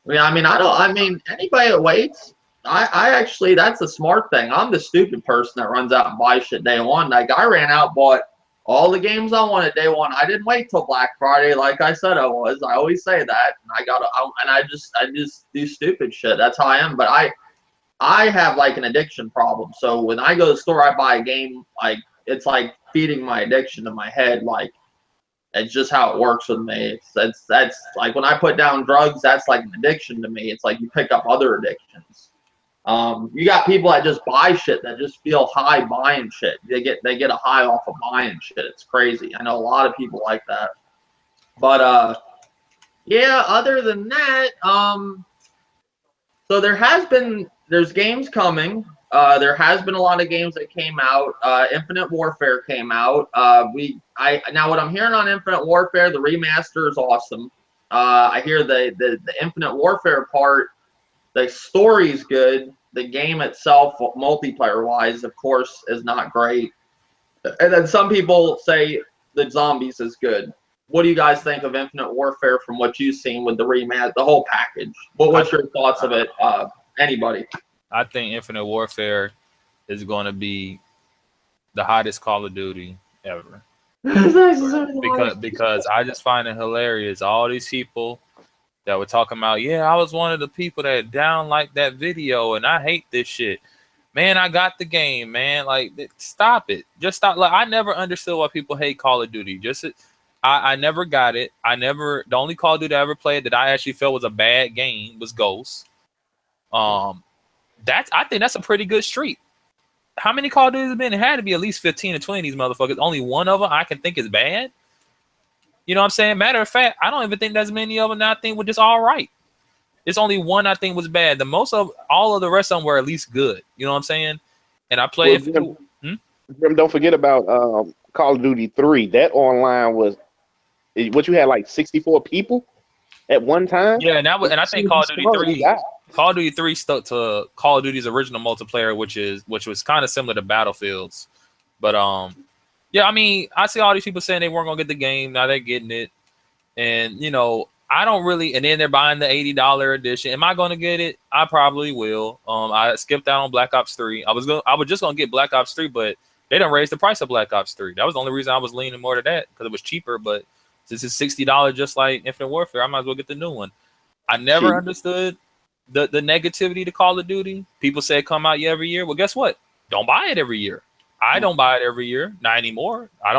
Yeah, I mean, anybody that waits, I actually, that's a smart thing. I'm the stupid person that runs out and buys shit day one. Like, I ran out, bought all the games I wanted day one. I didn't wait till Black Friday like I said I was. I always say that. And I just do stupid shit. That's how I am. But I have, like, an addiction problem. So when I go to the store, I buy a game, like, it's like feeding my addiction to my head. Like, it's just how it works with me. That's like when I put down drugs, that's like an addiction to me. It's like you pick up other addictions. You got people that just buy shit that just feel high buying shit. They get a high off of buying shit. It's crazy. I know a lot of people like that. But yeah, other than that, so there's games coming. There has been a lot of games that came out. Infinite Warfare came out. Now what I'm hearing on Infinite Warfare, the remaster is awesome. I hear the Infinite Warfare part, the story's good. The game itself, multiplayer wise, of course, is not great. And then some people say the zombies is good. What do you guys think of Infinite Warfare from what you've seen with the remaster, the whole package? What's your thoughts of it? Anybody? I think Infinite Warfare is going to be the hottest Call of Duty ever. because I just find it hilarious. All these people that were talking about, yeah, I was one of the people that down like that video, and I hate this shit. Man, I got the game, man. Like, stop it. Just stop. Like, I never understood why people hate Call of Duty. I never got it. The only Call of Duty I ever played that I actually felt was a bad game was Ghost. I think that's a pretty good streak. How many Call of Duties have been? It had to be at least 15 or 20 of these motherfuckers. Only one of them I can think is bad. You know what I'm saying? Matter of fact, I don't even think there's many of them that I think were just all right. It's only one I think was bad. All of the rest of them were at least good. You know what I'm saying? And I played. Don't forget about Call of Duty 3. That online was what you had, like 64 people at one time. Yeah, and I think Call of Duty 3 stuck to Call of Duty's original multiplayer, which was kind of similar to Battlefield's. But yeah, I mean, I see all these people saying they weren't gonna get the game. Now they're getting it, and you know, I don't really. And then they're buying the $80 edition. Am I gonna get it? I probably will. I skipped out on Black Ops 3. I was just gonna get Black Ops 3, but they done raised the price of Black Ops 3. That was the only reason I was leaning more to that, because it was cheaper. But since it's $60, just like Infinite Warfare, I might as well get the new one. I never understood the negativity to Call of Duty. People say it come out every year. Well, guess what? Don't buy it every year. I don't buy it every year. Not anymore. I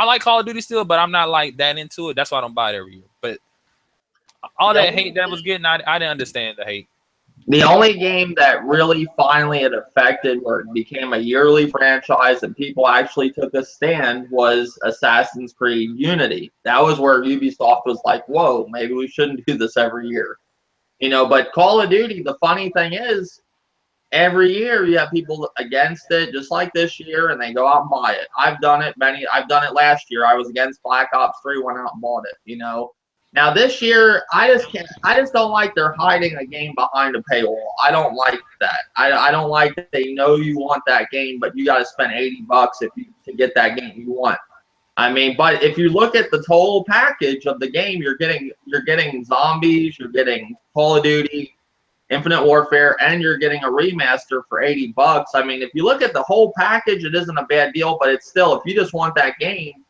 like Call of Duty still, but I'm not like that into it. That's why I don't buy it every year. But all that hate that was getting, I didn't understand the hate. The only game that really finally it affected where it became a yearly franchise and people actually took a stand was Assassin's Creed Unity. That was where Ubisoft was like, whoa, maybe we shouldn't do this every year. You know, but Call of Duty, the funny thing is, every year you have people against it, just like this year, and they go out and buy it. I've done it last year. I was against Black Ops 3, went out and bought it, you know. Now this year, I just don't like they're hiding a game behind a paywall. I don't like that. I don't like that they know you want that game, but you got to spend $80 to get that game you want. I mean, but if you look at the total package of the game, you're getting zombies, you're getting Call of Duty, Infinite Warfare, and you're getting a remaster for $80. I mean, if you look at the whole package, it isn't a bad deal, but it's still, if you just want that game,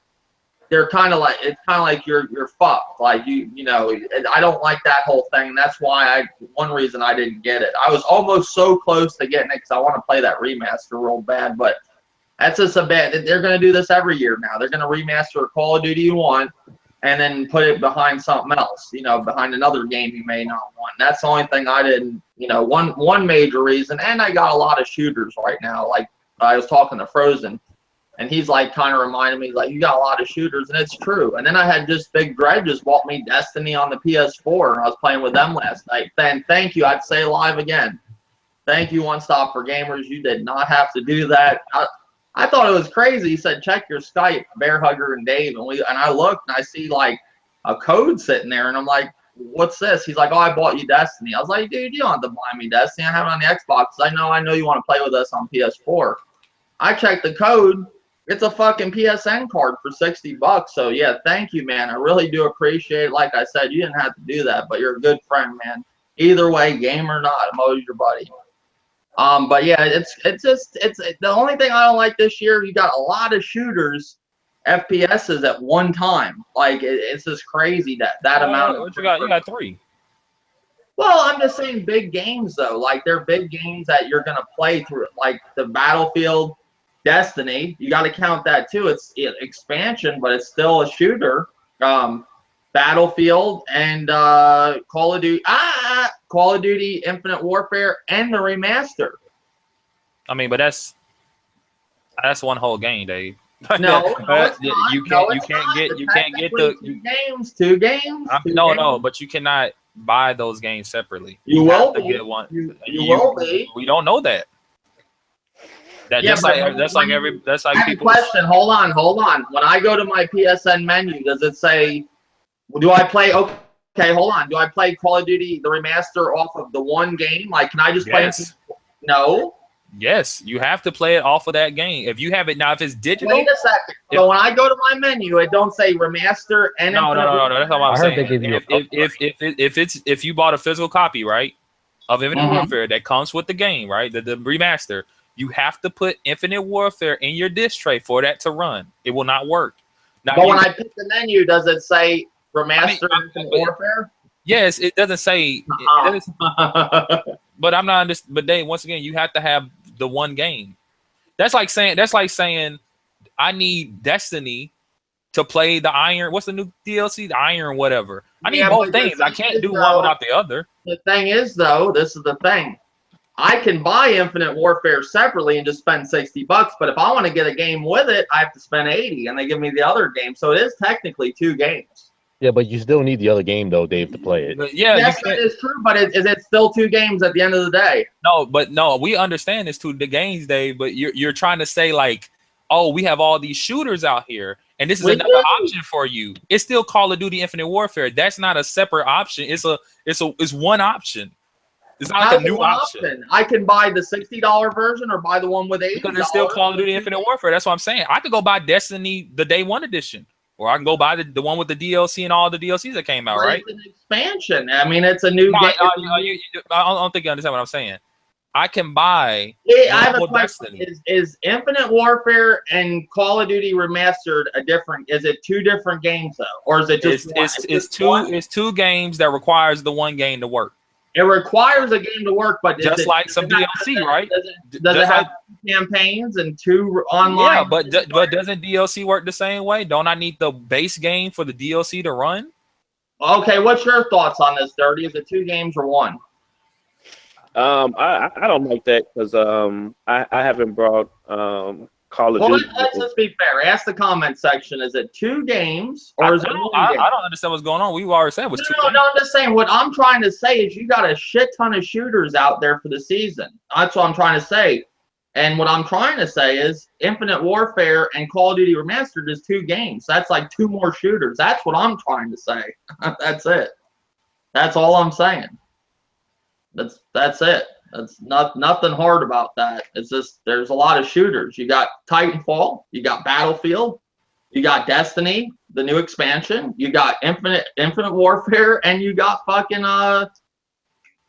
they're kind of like, it's kind of like you're fucked. Like you know, I don't like that whole thing. That's why one reason I didn't get it. I was almost so close to getting it because I want to play that remaster real bad, but that's just a bad. They're going to do this every year now. They're going to remaster Call of Duty you want, and then put it behind something else. You know, behind another game you may not want. That's the only thing I didn't. You know, one major reason. And I got a lot of shooters right now. Like I was talking to Frozen. And he's like kind of reminded me, like, you got a lot of shooters, and it's true. And then I had just Big Greg just bought me Destiny on the PS4, and I was playing with them last night. Then thank you. I'd say live again. Thank you, One Stop for Gamers. You did not have to do that. I thought it was crazy. He said, check your Skype, Bear Hugger and Dave. And I looked, and I see, like, a code sitting there, and I'm like, what's this? He's like, oh, I bought you Destiny. I was like, dude, you don't have to buy me Destiny. I have it on the Xbox. I know you want to play with us on PS4. I checked the code. It's a fucking PSN card for $60. So yeah, thank you, man. I really do appreciate it. Like I said, you didn't have to do that, but you're a good friend, man. Either way, game or not, I'm always your buddy. But yeah, it's the only thing I don't like this year. You got a lot of shooters, FPSs at one time. Like it's just crazy that amount. What you got? You got 3. Well, I'm just saying big games though. Like they're big games that you're gonna play through. Like the Battlefield. Destiny, you got to count that too. It's expansion, but it's still a shooter. Battlefield and Call of Duty Infinite Warfare and the remaster. I mean, but that's one whole game, Dave. No, you can't get two games. No, but you cannot buy those games separately. You will be. Get one. You will be. We don't know that. That's like people. Question. Hold on. When I go to my PSN menu, does it say? Do I play? Okay, hold on. Do I play Call of Duty the remaster off of the one game? Like, can I just play? No. Yes, you have to play it off of that game. If you have it now, if it's digital. Wait a second. So when I go to my menu, it don't say remaster and. No. That's not what I'm saying. If you bought a physical copy, right, of Infinite Warfare that comes with the game, right, the remaster. You have to put Infinite Warfare in your disc tray for that to run. It will not work. Now, but when I pick the menu, does it say remaster Infinite Warfare? Yes, it doesn't say. But I'm not. But Dave, once again, you have to have the one game. That's like saying I need Destiny to play the Iron. What's the new DLC? The Iron, whatever. I need both things. I can't do one without the other. The thing is, though, this is the thing. I can buy Infinite Warfare separately and just spend $60, but if I want to get a game with it, I have to spend $80, and they give me the other game. So it is technically 2 games. Yeah, but you still need the other game though, Dave, to play it. Yes, that is true, but is it still 2 games at the end of the day? No, we understand it's 2 games, Dave. But you're trying to say like, oh, we have all these shooters out here, and this is another option for you. It's still Call of Duty Infinite Warfare. That's not a separate option. It's one option. It's not like a new option. I can buy the $60 version or buy the one with $80. Because it's still Call of Duty Infinite Warfare. That's what I'm saying. I could go buy Destiny the Day 1 edition. Or I can go buy the one with the DLC and all the DLCs that came out, right? It's an expansion. I mean, it's a new game. I don't think you understand what I'm saying. I can buy. I have a question. Is Infinite Warfare and Call of Duty Remastered a different? Is it 2 different games though, or is it just it's 2 games that requires the one game to work? It requires a game to work, but just like some DLC, right? Does it have campaigns and 2 online? Yeah, but doesn't DLC work the same way? Don't I need the base game for the DLC to run? Okay, what's your thoughts on this, Dirty? Is it 2 games or 1? I don't like that because I haven't brought Call of Duty. Let's just be fair. Ask the comment section. Is it 2 games or is it 1 game? I don't understand what's going on. We already said it was 2 games. No, I'm just saying. What I'm trying to say is you got a shit ton of shooters out there for the season. That's what I'm trying to say. And what I'm trying to say is Infinite Warfare and Call of Duty Remastered is 2 games. That's like 2 more shooters. That's what I'm trying to say. That's it. That's all I'm saying. That's it. That's nothing hard about that. It's just there's a lot of shooters. You got Titanfall, you got Battlefield, you got Destiny, the new expansion, you got Infinite Warfare, and you got fucking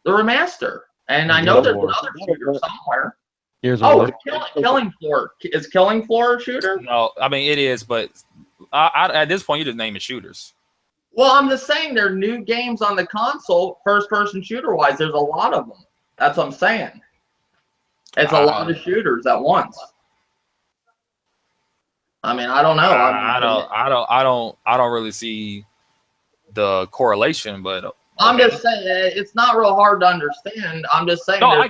The remaster. And I know there's another shooter somewhere. Here's Killing Floor. Is Killing Floor a shooter? No, I mean it is, but at this point, you're just naming shooters. Well, I'm just saying there are new games on the console, first-person shooter-wise. There's a lot of them. That's what I'm saying. It's a lot of shooters at once. I mean, I don't know. I don't really see the correlation, but okay. I'm just saying it's not real hard to understand. I'm just saying. No, I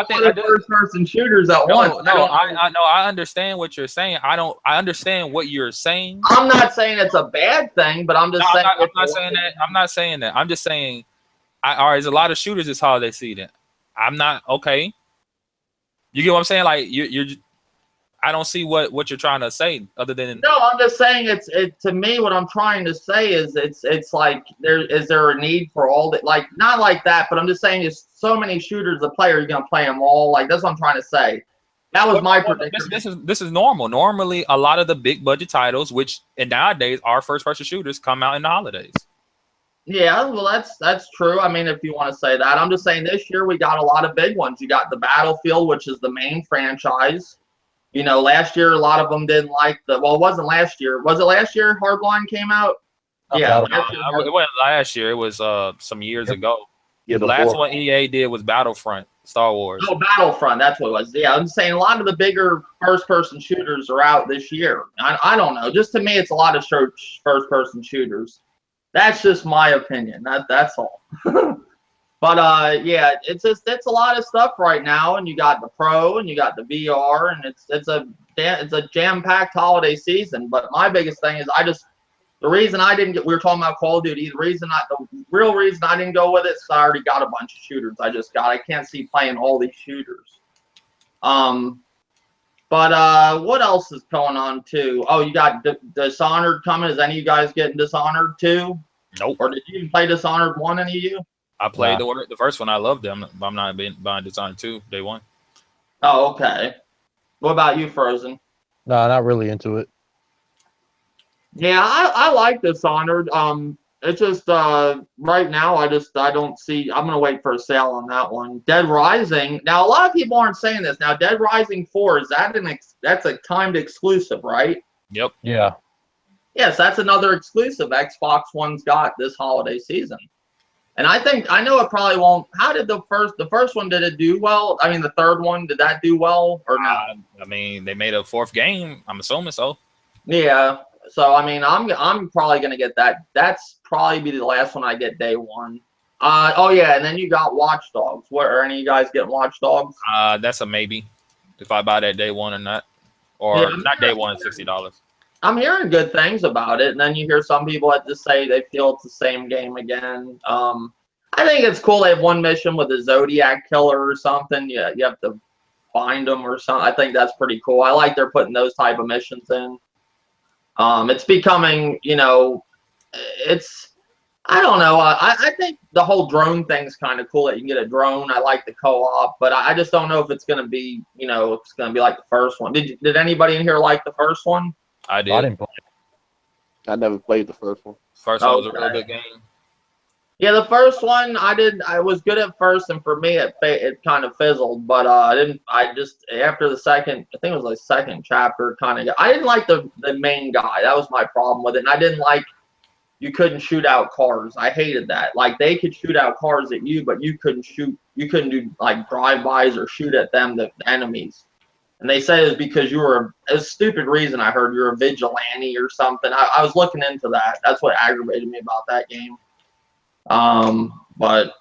think first-person shooters at once. I understand what you're saying. I understand what you're saying. I'm not saying it's a bad thing, but I'm just saying. I'm not saying that. I'm just saying. All right, there's a lot of shooters this holiday season. I'm not okay. You get what I'm saying? Like you're I don't see what you're trying to say other than. No, I'm just saying to me what I'm trying to say is it's like is there a need for all that, like not like that, but I'm just saying there's so many shooters to play, are you gonna play them all? Like that's what I'm trying to say. That was my prediction. This is normal. Normally a lot of the big budget titles, which and nowadays are first person shooters, come out in the holidays. Yeah, well that's true. I mean, if you want to say that. I'm just saying this year we got a lot of big ones. You got the Battlefield, which is the main franchise. You know, last year a lot of them didn't like it wasn't last year. Was it last year Hardline came out? Yeah. It wasn't last year. It was some years ago. Yeah, the last one EA did was Battlefront, Star Wars. Oh, Battlefront, that's what it was. Yeah, I'm saying a lot of the bigger first-person shooters are out this year. I don't know. Just to me, it's a lot of first-person shooters. That's just my opinion. That's all. But yeah, it's a lot of stuff right now, and you got the Pro and you got the VR, and it's a jam-packed holiday season. But my biggest thing is the reason I didn't we were talking about Call of Duty. The real reason I didn't go with it is I already got a bunch of shooters. I can't see playing all these shooters. But what else is going on too? Oh, you got Dishonored coming. Is any of you guys getting Dishonored too? Nope. Or did you even play Dishonored 1, any of you? I played the first one. I loved them. I'm not buying Dishonored 2 day one. Oh, okay. What about you, Frozen? No, not really into it. Yeah, I like Dishonored. It's just right now I don't see. I'm gonna wait for a sale on that one. Dead Rising. Now a lot of people aren't saying this. Now Dead Rising 4 that's a timed exclusive, right? Yep. Yeah. Yes, that's another exclusive Xbox One's got this holiday season. And I know it probably won't. How did the first one, did it do well? I mean, the third one, did that do well or not? I mean, they made a fourth game. I'm assuming so. Yeah. So I mean, I'm probably gonna get that. That's probably be the last one I get day one. Oh yeah, and then you got Watch Dogs. Are any of you guys getting Watch Dogs? That's a maybe. If I buy that day one or not, or not day one, $60. I'm hearing good things about it, and then you hear some people that just say they feel it's the same game again. I think it's cool. They have one mission with a Zodiac killer or something. Yeah, you have to find them or something. I think that's pretty cool. I like they're putting those type of missions in. It's becoming, I don't know. I think the whole drone thing's kind of cool that you can get a drone. I like the co-op, but I just don't know if it's going to be, it's going to be like the first one. Did anybody in here like the first one? I did. I didn't play it. I never played the first one. First one was a really good game. Yeah, the first one I was good at first, and for me it kind of fizzled. But after the second, I think it was like second chapter, I didn't like the main guy. That was my problem with it. And I didn't like you couldn't shoot out cars. I hated that. Like they could shoot out cars at you, but you couldn't do like drive-bys or shoot at them, the enemies. And they said it was because you were a stupid reason. I heard you're a vigilante or something. I was looking into that. That's what aggravated me about that game. But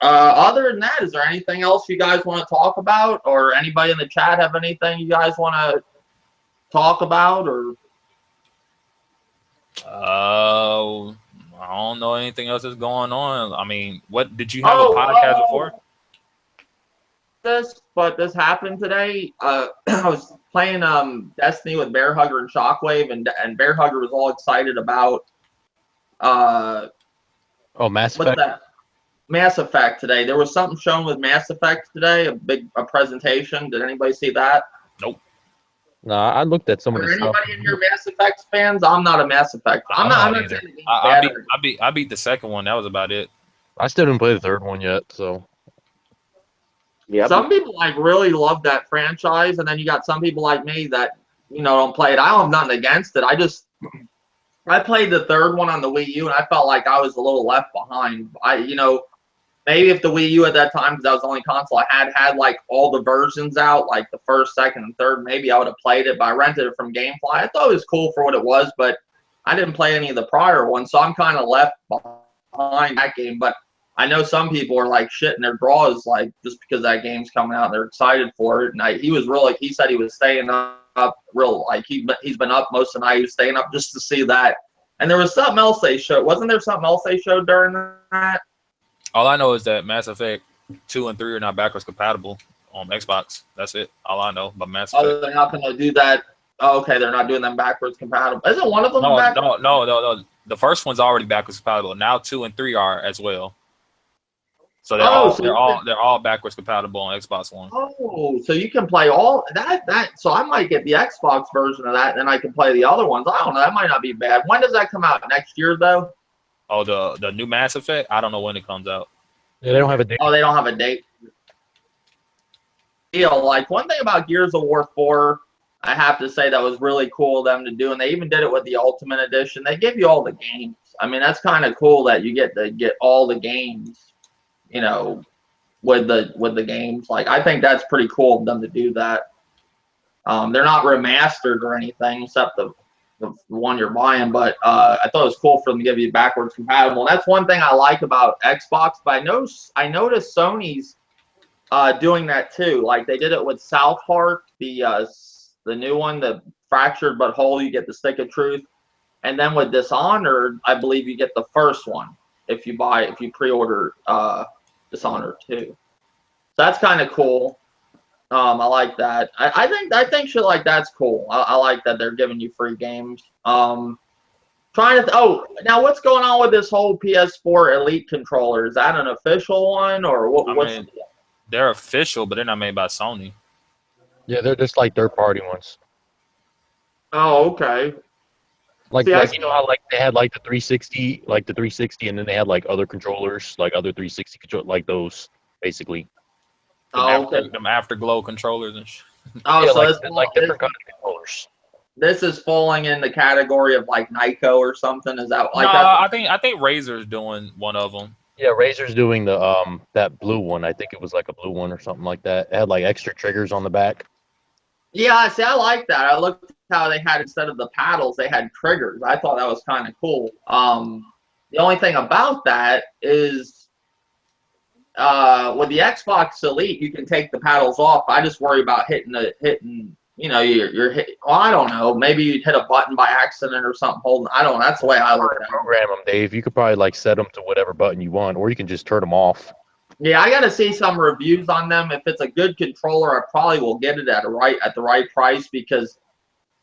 other than that, is there anything else you guys want to talk about, or anybody in the chat have anything you guys want to talk about, or? I don't know anything else that's going on. I mean, what did you have a podcast before? This happened today. I was playing Destiny with Bear Hugger and Shockwave, and Bear Hugger was all excited about Mass Effect. What's that? Mass Effect today. There was something shown with Mass Effect today, a presentation. Did anybody see that? Nope. No, I looked at some of the stuff. Anybody in here Mass Effect fans? I'm not a Mass Effect. I'm not saying the game's bad. I beat the second one. That was about it. I still didn't play the third one yet, so Yeah, Some people like really love that franchise, and then you got some people like me that don't play it. I don't have nothing against it. I played the third one on the Wii U, and I felt like I was a little left behind. Maybe if the Wii U at that time, because that was the only console I had like all the versions out, like the first, second, and third, maybe I would have played it. But I rented it from GameFly. I thought it was cool for what it was, but I didn't play any of the prior ones, so I'm kind of left behind that game. But I know some people are like shitting their drawers, like just because that game's coming out and they're excited for it. And he said he was staying up real, like he's been up most of the night. He was staying up just to see that. And there was something else they showed. Wasn't there something else they showed during that? All I know is that Mass Effect 2 and 3 are not backwards compatible on Xbox. That's it. All I know about Mass Effect. Oh, they're not going to do that. Oh, okay, they're not doing them backwards compatible. Isn't one of them backwards? No. The first one's already backwards compatible. Now 2 and 3 are as well. So they're all backwards compatible on Xbox One. Oh, so you can play all that. So I might get the Xbox version of that, and then I can play the other ones. I don't know. That might not be bad. When does that come out? Next year, though? Oh, the new Mass Effect? I don't know when it comes out. yeah, they don't have a date. Oh, they don't have a date. Like one thing about Gears of War 4, I have to say that was really cool of them to do, and they even did it with the Ultimate Edition. They give you all the games. I mean, that's kind of cool that you get to get all the games, with the games. Like, I think that's pretty cool of them to do that. They're not remastered or anything except the one you're buying, but I thought it was cool for them to give you backwards compatible. And that's one thing I like about Xbox, but I noticed Sony's doing that too. Like they did it with South Park, the new one, the Fractured But Whole, you get the Stick of Truth. And then with Dishonored, I believe you get the first one if you pre-order Dishonored 2. So that's kind of cool. I like that. I think shit like that's cool. I like that they're giving you free games. Now what's going on with this whole PS4 Elite controller? Is that an official one or what? They're official, but they're not made by Sony. Yeah, they're just like third-party ones. Oh, okay. Like how like they had like the 360, and then they had like other controllers, like other 360 control, like those basically. Them Afterglow controllers and shit. Oh, yeah, so like different kind of controllers. This is falling in the category of like Nyko or something. Is that like no, that? I think Razer's doing one of them. Yeah, Razer's doing the that blue one. I think it was like a blue one or something like that. It had like extra triggers on the back. Yeah, see, I like that. I looked how they had, instead of the paddles, they had triggers. I thought that was kind of cool. The only thing about that is with the Xbox Elite, you can take the paddles off. I just worry about hitting. You're hit. Well, I don't know. Maybe you'd hit a button by accident or something. I don't know. That's the way I look at it. Program them, Dave. You could probably like set them to whatever button you want, or you can just turn them off. Yeah, I got to see some reviews on them. If it's a good controller, I probably will get it at the right price, because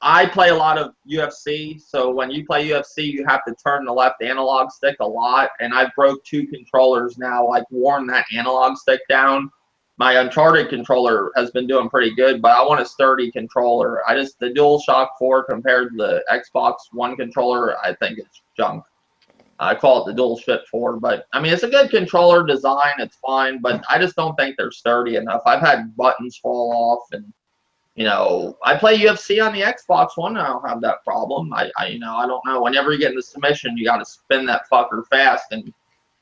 I play a lot of UFC. So when you play UFC, you have to turn the left analog stick a lot, and I broke 2 controllers now, like worn that analog stick down. My Uncharted controller has been doing pretty good, but I want a sturdy controller. The DualShock 4 compared to the Xbox One controller, I think it's junk. I call it the DualShock 4, but I mean, it's a good controller design. It's fine, but I just don't think they're sturdy enough. I've had buttons fall off, and I play UFC on the Xbox One, and I don't have that problem. I don't know. Whenever you get in the submission, you got to spin that fucker fast, and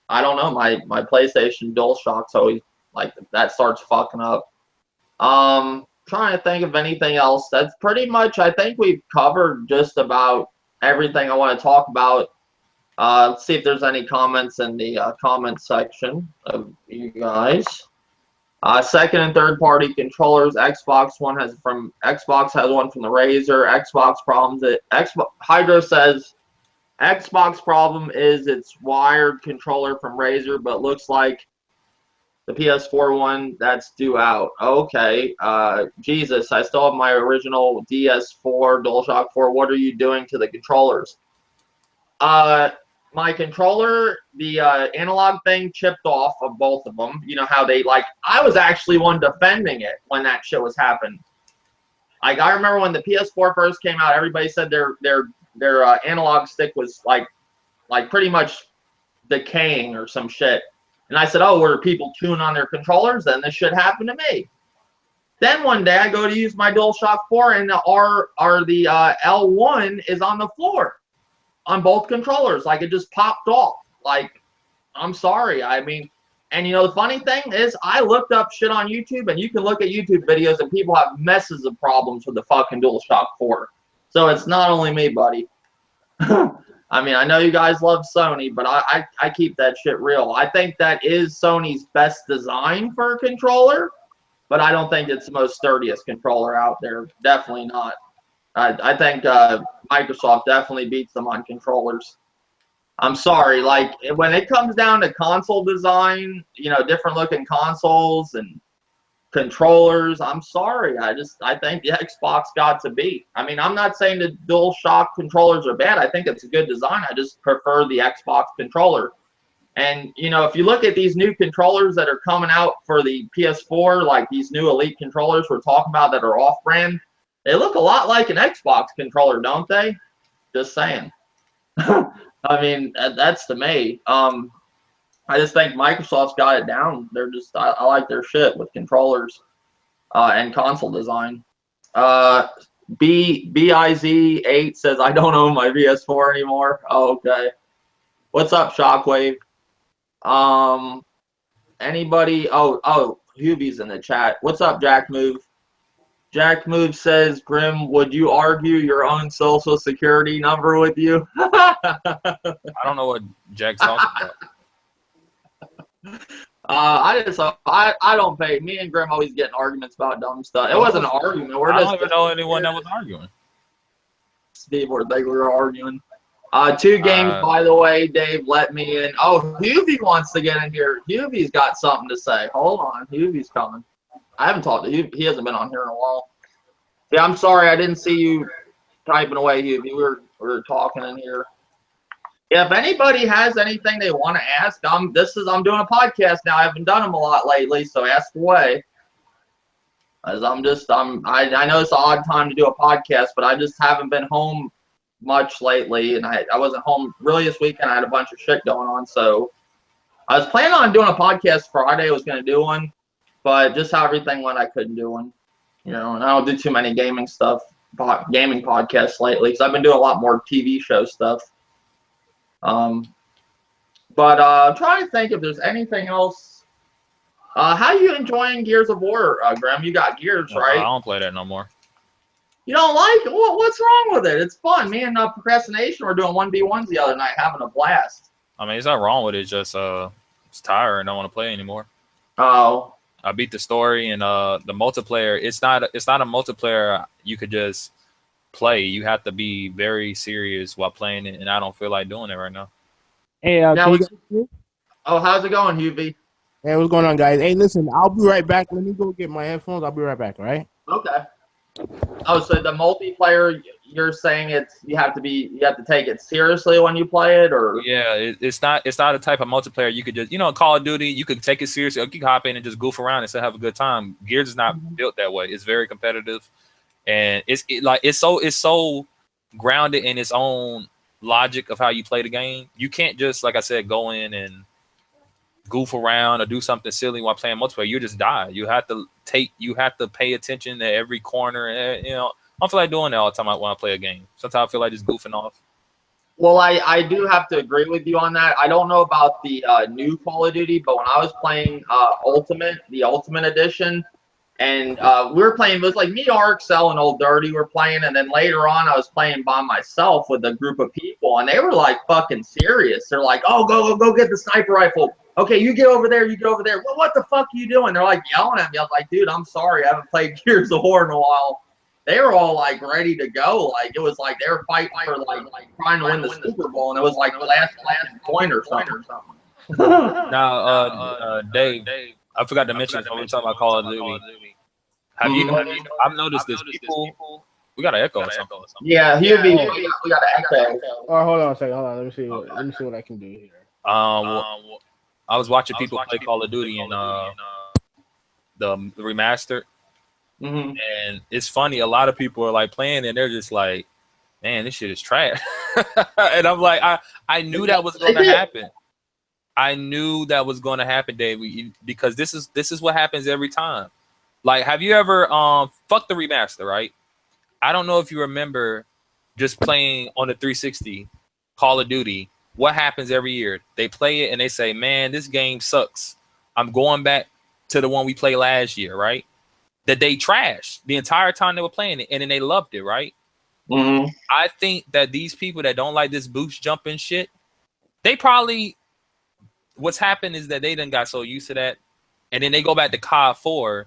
I don't know. My PlayStation DualShock's always like that starts fucking up. Trying to think of anything else. That's pretty much. I think we've covered just about everything I want to talk about. Let's see if there's any comments in the comment section of you guys. Second and third party controllers. Xbox has one from the Razer. Xbox problems. Hydro says Xbox problem is its wired controller from Razer, but looks like the PS4 one that's due out. Okay. Jesus, I still have my original DS4 DualShock 4. What are you doing to the controllers? My controller, the analog thing chipped off of both of them. You know how I was actually one defending it when that shit was happening. Like, I remember when the PS4 first came out, everybody said their analog stick was like pretty much decaying or some shit. And I said, oh, were people chewing on their controllers? Then this should happen to me. Then one day I go to use my DualShock 4 and the L1 is on the floor on both controllers. Like it just popped off. Like, I'm sorry. I mean, and you know, the funny thing is I looked up shit on YouTube, and you can look at YouTube videos and people have messes of problems with the fucking DualShock 4. So it's not only me, buddy. I mean, I know you guys love Sony, but I keep that shit real. I think that is Sony's best design for a controller, but I don't think it's the most sturdiest controller out there. Definitely not. I think Microsoft definitely beats them on controllers. I'm sorry, like when it comes down to console design, you know, different looking consoles and controllers, I'm sorry. I think the Xbox got to beat. I mean, I'm not saying the DualShock controllers are bad. I think it's a good design. I just prefer the Xbox controller. And, you know, if you look at these new controllers that are coming out for the PS4, like these new Elite controllers we're talking about that are off-brand, they look a lot like an Xbox controller, don't they? Just saying. I mean, that's to me. I just think Microsoft's got it down. They're just, I like their shit with controllers and console design. BIZ8 says, I don't own my PS4 anymore. Oh, okay. What's up, Shockwave? Anybody? Oh, Hubie's in the chat. What's up, Jack Move? Jack Move says, Grim, would you argue your own social security number with you? I don't know what Jack's talking about. I don't pay. Me and Grim always get in arguments about dumb stuff. It wasn't an argument. I don't even know anyone that was arguing. Steve, or they were arguing. 2 games, by the way. Dave let me in. Oh, Hubie wants to get in here. Hubie's got something to say. Hold on, Hubie's coming. I haven't talked to Hubie. He hasn't been on here in a while. Yeah, I'm sorry. I didn't see you typing away, Hubie. We were talking in here. Yeah, if anybody has anything they want to ask, I'm doing a podcast now. I haven't done them a lot lately, so ask away. As I know it's an odd time to do a podcast, but I just haven't been home much lately, and I wasn't home really this weekend. I had a bunch of shit going on, so I was planning on doing a podcast Friday. I was going to do one, but just how everything went, I couldn't do one. You know, and I don't do too many gaming podcasts lately because I've been doing a lot more TV show stuff. But I'm trying to think if there's anything else. How are you enjoying Gears of War, Graham? You got Gears, right? I don't play that no more. You don't like it? What's wrong with it? It's fun. Me and Procrastination were doing 1v1s the other night, having a blast. I mean, it's not wrong with it. It's just it's tired and I don't want to play anymore. Oh. I beat the story and the multiplayer. It's not a multiplayer you could just play. You have to be very serious while playing it, and I don't feel like doing it right now. Hey, how's it going, Hubie? Hey, what's going on, guys? Hey, listen, I'll be right back. Let me go get my headphones. I'll be right back, all right? Okay. Oh, so the multiplayer, you're saying you have to take it seriously when you play it, or? Yeah, it's not a type of multiplayer you could just, you know, Call of Duty, you could take it seriously, or you can hop in and just goof around and still have a good time. Gears is not built that way. It's very competitive, and it's so grounded in its own logic of how you play the game. You can't just, like I said, go in and goof around or do something silly while playing multiplayer. You just die. You have to pay attention to every corner. And, you know, I don't feel like doing that all the time when I play a game. Sometimes I feel like just goofing off. Well, I do have to agree with you on that. I don't know about the new Call of Duty, but when I was playing the Ultimate Edition, and we were playing, it was like me, Arxel, and Old Dirty were playing, and then later on I was playing by myself with a group of people, and they were like fucking serious. They're like, oh, go get the sniper rifle. Okay, you get over there, Well, what the fuck are you doing? They're like yelling at me. I was like, dude, I'm sorry. I haven't played Gears of War in a while. They were all like ready to go. Like it was like they were fighting for like trying to win the Super Bowl, and it was like the last point or something. Now, Dave, I forgot to mention when we were talking about Call of Duty. Have you? I've noticed this. People, we got an echo or something. Yeah, we got an echo. Oh, hold on a second. Hold on. Let me see what I can do here. I was watching people play Call of Duty and the remastered, and it's funny. A lot of people are like playing, and they're just like, "Man, this shit is trash." And I'm like, I knew that was going to happen. I knew that was going to happen, Dave, because this is what happens every time. Like, have you ever fuck the remaster, right? I don't know if you remember just playing on the 360 Call of Duty. What happens every year? They play it and they say, "Man, this game sucks. I'm going back to the one we played last year," right? That they trashed the entire time they were playing it, and then they loved it, right? Mm-hmm. I think that these people that don't like this boost jumping shit, they probably, what's happened is that they done got so used to that, and then they go back to COD 4,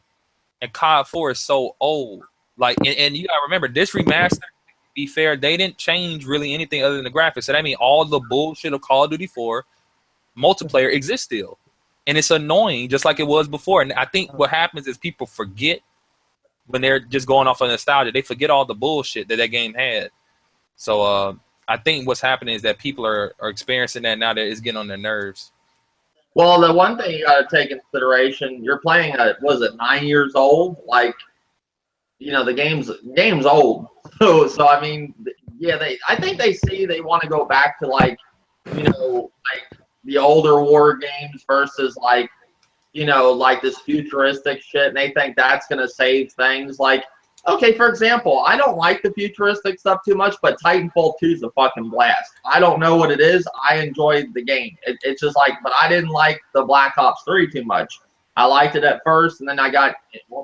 and COD 4 is so old. Like, and you gotta remember, this remaster, to be fair, they didn't change really anything other than the graphics. So that means all the bullshit of Call of Duty 4 multiplayer exists still. And it's annoying, just like it was before. And I think what happens is people forget when they're just going off of nostalgia. They forget all the bullshit that game had. So I think what's happening is that people are experiencing that now, that it's getting on their nerves. Well, the one thing you got to take into consideration, you're playing at, was it 9 years old? Like, you know, the game's old. So I mean, yeah, I think they want to go back to, like, you know, like the older war games versus, like, you know, like this futuristic shit, and they think that's gonna save things. Like, okay, for example, I don't like the futuristic stuff too much, but Titanfall 2 is a fucking blast. I don't know what it is. I enjoyed the game. It's just like, but I didn't like the Black Ops 3 too much. I liked it at first, and then I got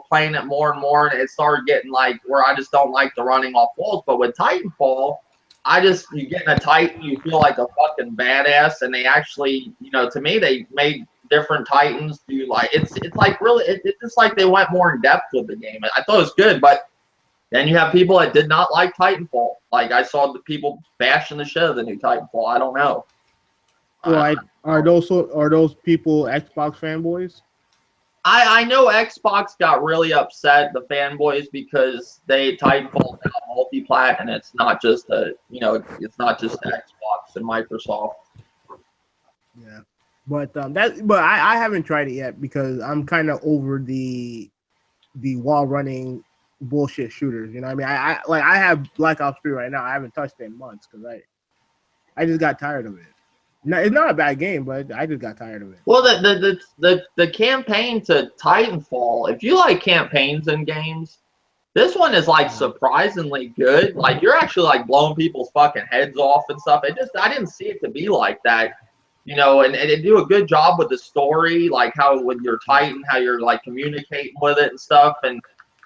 playing it more and more, and it started getting like where I just don't like the running off walls. But with Titanfall, you get in a Titan, you feel like a fucking badass, and they actually, you know, to me, they made different Titans do, like, it's like really, it's just like they went more in depth with the game. I thought it was good, but then you have people that did not like Titanfall. Like, I saw the people bashing the shit of the new Titanfall. I don't know. Well, are those people Xbox fanboys? I know Xbox got really upset, the fanboys, because Titanfall now multi-plat, and it's not just it's not just Xbox and Microsoft. Yeah, but I haven't tried it yet because I'm kind of over the wall running bullshit shooters. You know what I mean? I have Black Ops 3 right now. I haven't touched it in months because I just got tired of it. No, it's not a bad game, but I just got tired of it. Well, the campaign to Titanfall, if you like campaigns in games, this one is like surprisingly good. Like, you're actually like blowing people's fucking heads off and stuff. I didn't see it to be like that, you know. And they do a good job with the story, like how with your Titan, how you're like communicating with it and stuff. And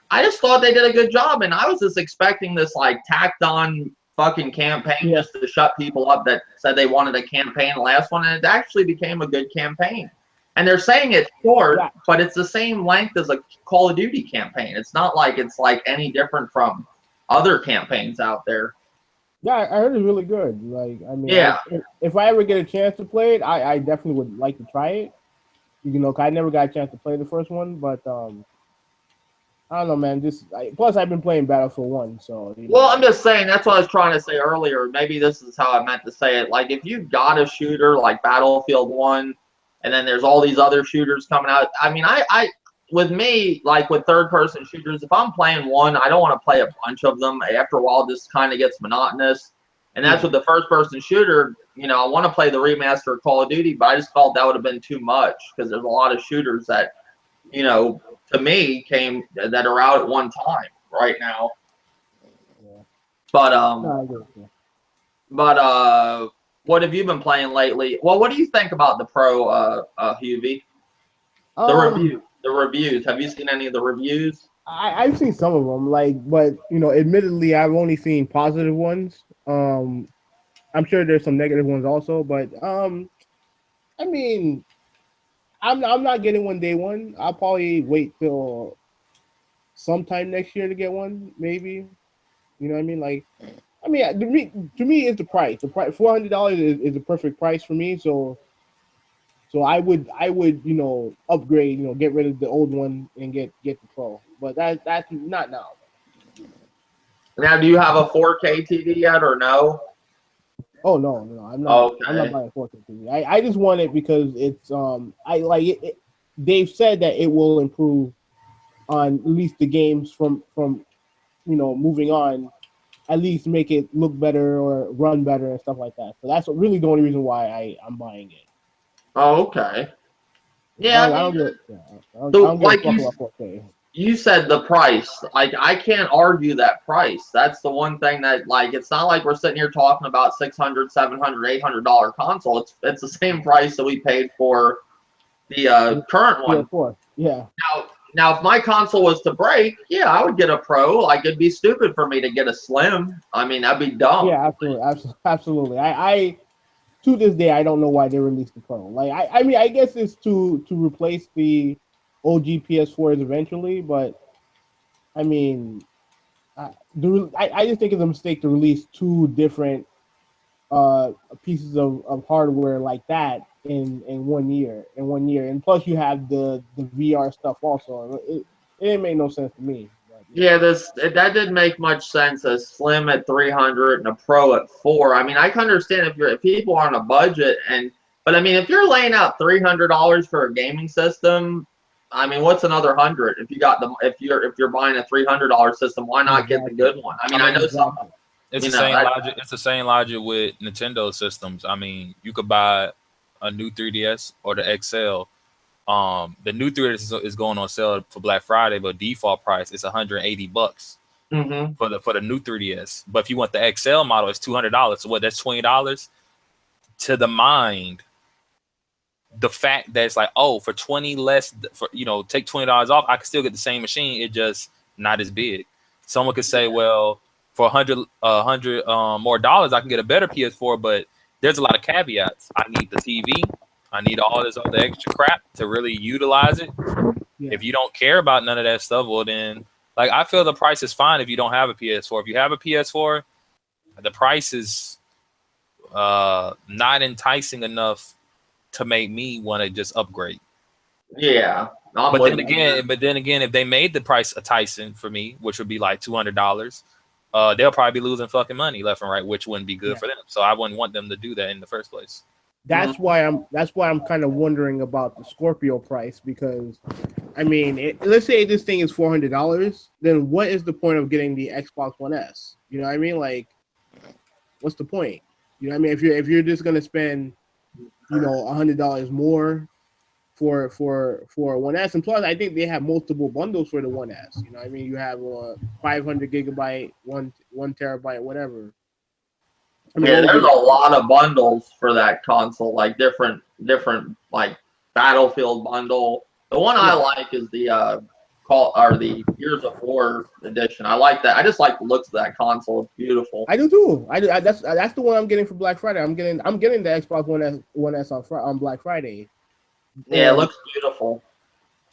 I just thought they did a good job. And I was just expecting this like tacked on fucking campaign just to shut people up that said they wanted a campaign the last one, and it actually became a good campaign. And they're saying it's short, but it's the same length as a Call of Duty campaign. It's not like it's like any different from other campaigns out there. Yeah, I heard it's really good. Like, I mean, yeah, if I ever get a chance to play it, I definitely would like to try it. You know, 'cause I never got a chance to play the first one, but I don't know, man. Plus, I've been playing Battlefield 1, so. Well, I'm just saying, that's what I was trying to say earlier. Maybe this is how I meant to say it. Like, if you got a shooter like Battlefield 1, and then there's all these other shooters coming out. I mean, with me, like with third-person shooters, if I'm playing one, I don't want to play a bunch of them. After a while, this kind of gets monotonous. And that's with the first-person shooter. You know, I want to play the remaster of Call of Duty, but I just felt that would have been too much because there's a lot of shooters that, you know, to me that are out at one time right now. Yeah. But what have you been playing lately? Well, what do you think about the Pro, Huvie? The reviews. Have you seen any of the reviews? I've seen some of them, but you know, admittedly, I've only seen positive ones. I'm sure there's some negative ones also, but I mean, I'm not getting one day one. I'll probably wait till sometime next year to get one, maybe. You know what I mean? Like, I mean, to me, it's the price. The price, $400 is a perfect price for me. So I would, you know, upgrade, you know, get rid of the old one and get the Pro. But that's not now. Now, do you have a 4K TV yet, or no? Oh no, I'm not. Okay. I'm not buying a 4K TV. I just want it because it's I like it. They've said that it will improve on at least the games from you know, moving on, at least make it look better or run better and stuff like that. So that's really the only reason why I'm buying it. Oh, okay. I Yeah, don't, I I mean, don't give, yeah, I so don't give a like fuck about 4K. you said the price. Like I can't argue that price. That's the one thing that like it's not like we're sitting here talking about $600, $700, $800 console. It's the same price that we paid for the current one. PS4. Yeah. Now, if my console was to break, yeah, I would get a Pro. Like it'd be stupid for me to get a Slim. I mean, that'd be dumb. Yeah, absolutely. I to this day I don't know why they released the Pro. Like I mean I guess it's to replace the OG PS4s eventually, but I mean I just think it's a mistake to release two different pieces of hardware like that in 1 year. And plus you have the VR stuff also. It didn't make no sense to me. But, Yeah, that didn't make much sense. A Slim at 300 and a Pro at 4. I mean, I can understand if people are on a budget, but I mean, if you're laying out $300 for a gaming system, I mean, what's another 100? If you're buying a $300 system, why not get the good one? I mean, I know some. It's You the know, same logic. It's the same logic with Nintendo systems. I mean, you could buy a new 3DS or the XL. The new 3DS is going on sale for Black Friday, but default price is $180 Mm-hmm. for the new 3DS. But if you want the XL model, it's $200. So what? That's $20 to the mind. The fact that it's like, oh, for 20 less, for take $20 off, I can still get the same machine. It just not as big. Someone could say, well, for 100 more dollars, I can get a better PS4, but there's a lot of caveats. I need the TV. I need all this other extra crap to really utilize it. Yeah. If you don't care about none of that stuff, well then, like I feel the price is fine if you don't have a PS4. If you have a PS4, the price is not enticing enough to make me want to just upgrade. Yeah. But then again, if they made the price enticing for me, which would be like $200, they'll probably be losing fucking money left and right, which wouldn't be good for them. So I wouldn't want them to do that in the first place. That's why I'm kind of wondering about the Scorpio price, because I mean, let's say this thing is $400, then what is the point of getting the Xbox One S? You know what I mean? Like, what's the point? You know what I mean? If you're just gonna spend, $100 more for One S, and plus I think they have multiple bundles for the One S. You know what I mean? You have 500 gigabyte, one terabyte, whatever. I mean, there's a lot of bundles for that console, like different like Battlefield bundle. The one I like is the the Gears of War edition. I like that. I just like the looks of that console. It's beautiful. I do too. That's the one I'm getting for Black Friday. I'm getting the Xbox One S on Black Friday. Yeah, it looks beautiful.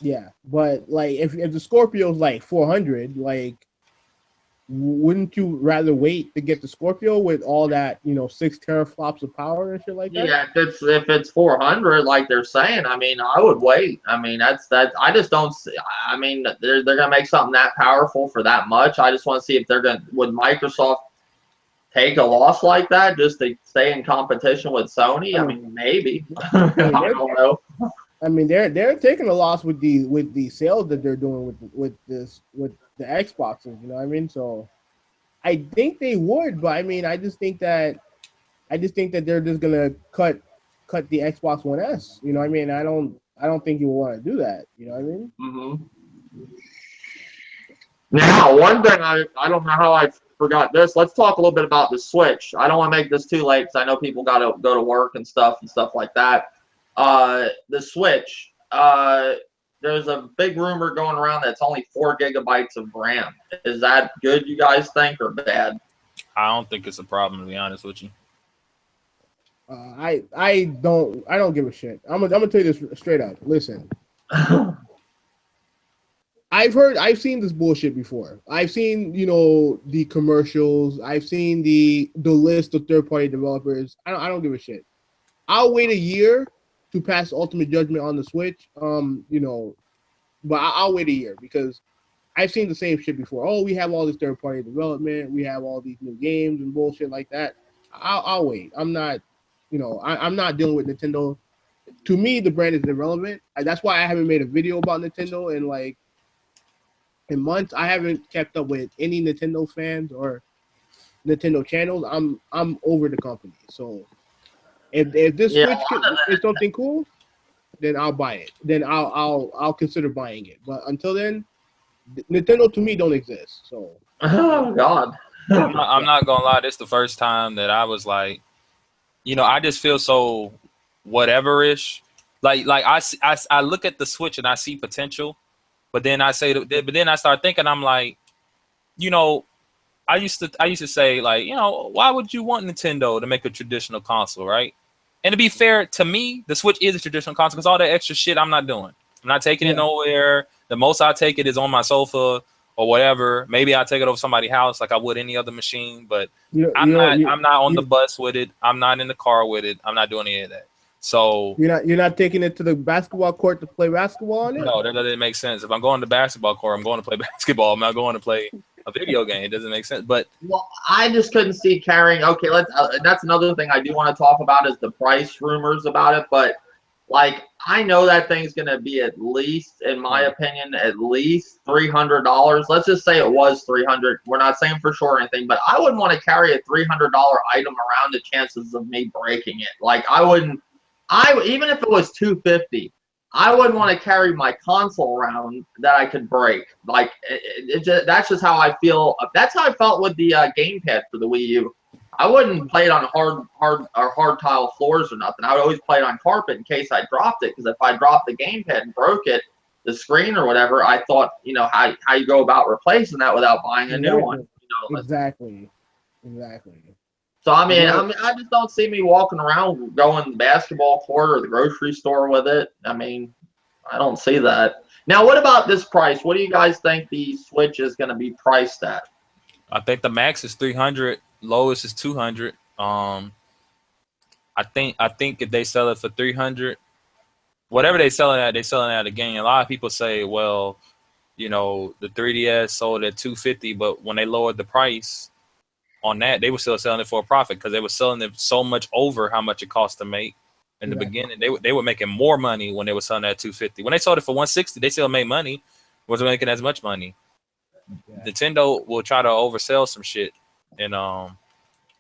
Yeah, but like if the Scorpio's like 400, like wouldn't you rather wait to get the Scorpio with all that 6 teraflops of power and shit like that? Yeah, if it's 400, like they're saying, I mean, I would wait. I mean, that's that. I just don't see. I mean, they're gonna make something that powerful for that much. I just want to see if would Microsoft take a loss like that just to stay in competition with Sony. I mean, maybe. I don't know. I mean, they're taking a loss with the sales that they're doing with the Xboxes. You know what I mean? So I think they would, but I mean, I just think that they're just gonna cut the Xbox One S. You know what I mean? I don't think you will want to do that. You know what I mean? Mm-hmm. Now, one thing I don't know how I forgot this. Let's talk a little bit about the Switch. I don't want to make this too late because I know people got to go to work and stuff like that. The Switch. There's a big rumor going around that it's only 4 gigabytes of RAM. Is that good, you guys think, or bad? I don't think it's a problem, to be honest with you. I don't give a shit. I'm gonna tell you this straight up. Listen, I've seen this bullshit before. I've seen the commercials. I've seen the list of third-party developers. I don't give a shit. I'll wait a year to pass ultimate judgment on the Switch. But I'll wait a year because I've seen the same shit before. Oh, we have all this third-party development. We have all these new games and bullshit like that. I'll wait. I'm not, I'm not dealing with Nintendo. To me, the brand is irrelevant. That's why I haven't made a video about Nintendo in months. I haven't kept up with any Nintendo fans or Nintendo channels. I'm over the company. So if this Switch is something cool, then I'll buy it. Then I'll consider buying it. But until then, Nintendo to me don't exist. So Oh God. I'm not gonna lie. This is the first time that I was like, I just feel so whatever-ish. Like I look at the Switch and I see potential, but then I start thinking, I'm like, I used to say, like, why would you want Nintendo to make a traditional console, right? And to be fair, to me, the Switch is a traditional console because all that extra shit I'm not doing. I'm not taking it nowhere. The most I take it is on my sofa or whatever. Maybe I take it over somebody's house like I would any other machine, but I'm not on the bus with it. I'm not in the car with it. I'm not doing any of that. So you're not taking it to the basketball court to play basketball on it? No, that doesn't make sense. If I'm going to basketball court, I'm going to play basketball. I'm not going to play a video game. It doesn't make sense. But I just couldn't see carrying. Okay, that's another thing I do want to talk about is the price rumors about it. But like, I know that thing's gonna be at least, in my opinion, at least $300. Let's just say it was $300. We're not saying for sure or anything, but I wouldn't want to carry a $300 item around. The chances of me breaking it, like, I wouldn't. Even if it was $250. I wouldn't want to carry my console around that I could break. Like, that's just how I feel. That's how I felt with the gamepad for the Wii U. I wouldn't play it on hard tile floors or nothing. I would always play it on carpet in case I dropped it. Because if I dropped the gamepad and broke it, the screen or whatever, I thought, how you go about replacing that without buying a new one. Exactly. So I mean, I just don't see me walking around going to the basketball court or the grocery store with it. I mean, I don't see that. Now, what about this price? What do you guys think the Switch is going to be priced at? I think the max is 300, lowest is 200. I think if they sell it for 300, whatever they selling at again. A lot of people say, well, the 3DS sold at 250, but when they lowered the price on that, they were still selling it for a profit because they were selling it so much over how much it cost to make in the beginning. They were making more money when they were selling it at 250. When they sold it for 160, they still made money. Wasn't making as much money. Nintendo will try to oversell some shit, and I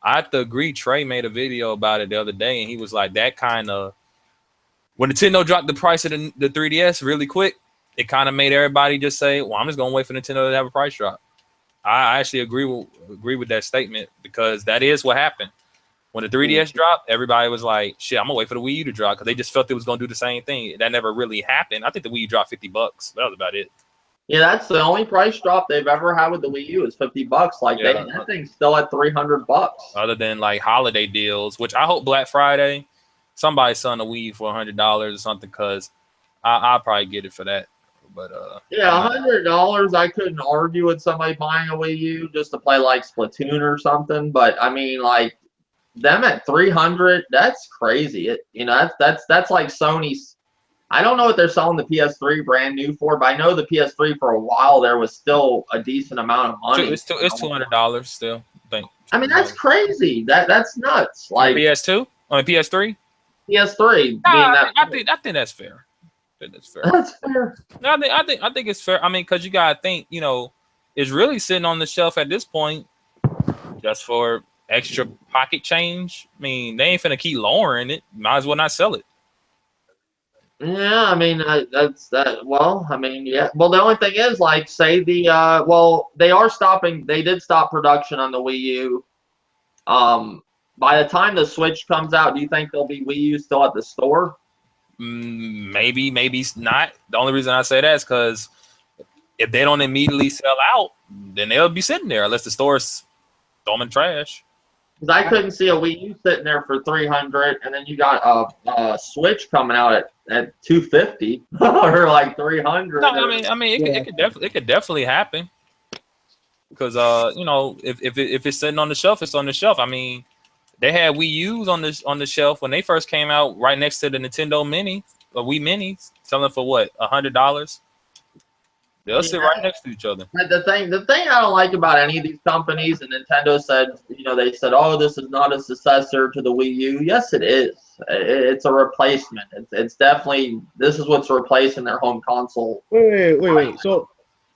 have to agree. Trey made a video about it the other day, and he was like, that kind of, when Nintendo dropped the price of the 3DS really quick, it kind of made everybody just say, well, I'm just gonna wait for Nintendo to have a price drop. I actually agree with that statement because that is what happened. When the 3DS dropped, everybody was like, shit, I'm gonna wait for the Wii U to drop because they just felt it was gonna do the same thing. That never really happened. I think the Wii U dropped $50. That was about it. Yeah, that's the only price drop they've ever had with the Wii U is $50. Like, that thing's still at $300. Other than like holiday deals, which I hope Black Friday, somebody's selling a Wii U for $100 or something, because I'll probably get it for that. But yeah, $100, I couldn't argue with somebody buying a Wii U just to play like Splatoon or something. But I mean, like, them at $300, that's crazy. That's like Sony's. I don't know what they're selling the PS3 brand new for, but I know the PS3 for a while there was still a decent amount of money. It's $200 still. I mean, that's crazy. That's nuts. Like PS2 on PS3. PS3. I think that's fair. That's fair. That's fair. No, I think it's fair. I mean, because you gotta think, it's really sitting on the shelf at this point just for extra pocket change. I mean, they ain't finna keep lowering it. Might as well not sell it. Yeah, I mean, that's that. Well, I mean, yeah. Well, the only thing is, like, say they did stop production on the Wii U. By the time the Switch comes out, do you think there'll be Wii U still at the store? Maybe not. The only reason I say that is because if they don't immediately sell out, then they'll be sitting there unless the stores throw them in trash. Because I couldn't see a Wii U sitting there for $300, and then you got a Switch coming out at $250 or like $300. No, I mean, it could definitely happen. Because if it's sitting on the shelf, it's on the shelf. I mean, they had Wii U's on the shelf when they first came out, right next to the Nintendo Mini, or Wii Mini, selling for what, $100. They'll sit right next to each other. The thing I don't like about any of these companies, and Nintendo said, they said, oh, this is not a successor to the Wii U. Yes, it is. It's a replacement. It's definitely, this is what's replacing their home console. Wait. So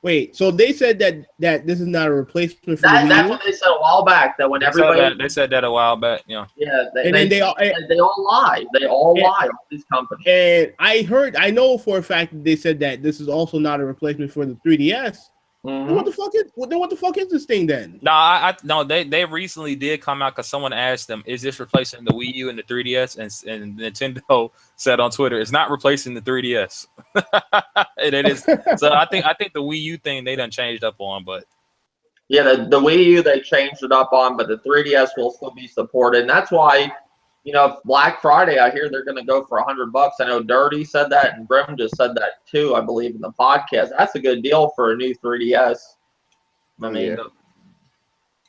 Wait, so they said that this is not a replacement for the Wii That's U? what they said a while back. That when They everybody said that a while back. Yeah. yeah, And then they all lie. They all lie. All these companies. and I know for a fact that they said that this is also not a replacement for the 3DS. Then what the fuck is this thing then? No, they recently did come out because someone asked them, "Is this replacing the Wii U and the 3DS?" And Nintendo said on Twitter, "It's not replacing the 3DS." And it is. So I think the Wii U thing they done changed up on, but Yeah, the Wii U they changed it up on, but the 3DS will still be supported, and that's why, Black Friday I hear they're going to go for $100. I know Dirty said that, and Brim just said that too, I believe, in the podcast. That's a good deal for a new 3DS. I mean,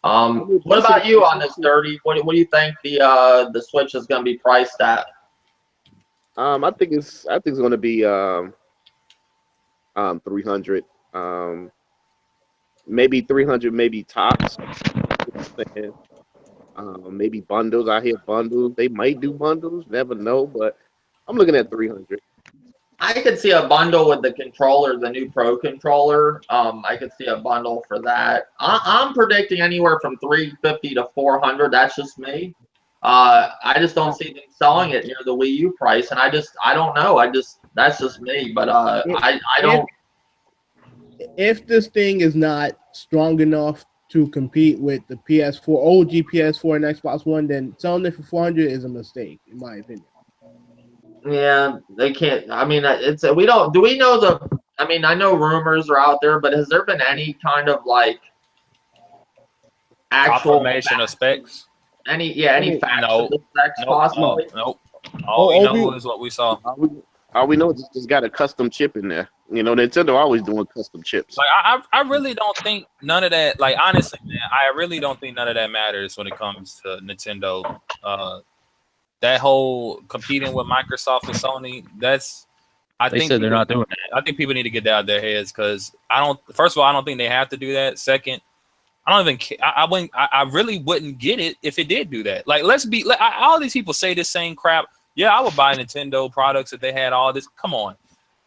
what about you on this, Dirty? What do you think the Switch is going to be priced at? I think it's going to be 300. Maybe 300, maybe tops. Maybe bundles. I hear bundles. They might do bundles. Never know, but I'm looking at 300. I could see a bundle with the controller, the new Pro controller. I could see a bundle for that. I'm predicting anywhere from 350 to 400. That's just me. I just don't see them selling it near the Wii U price, and I don't know. That's just me. But I don't. If this thing is not strong enough to compete with the PS4, OG PS4 and Xbox One, then selling it for 400 is a mistake, in my opinion. Yeah, they can't. I mean, we don't. Do we know I mean, I know rumors are out there, but has there been any kind of actual confirmation of specs? Any facts of the specs possibly? Nope. All we know is what we saw. All we know is it's got a custom chip in there. Nintendo always doing custom chips. I really don't think none of that. Honestly, man, I really don't think none of that matters when it comes to Nintendo. That whole competing with Microsoft and Sony. I think they're not doing that. I think people need to get that out of their heads because First of all, I don't think they have to do that. Second, I don't even. I really wouldn't get it if it did do that. All these people say this same crap. Yeah, I would buy Nintendo products if they had all this. Come on.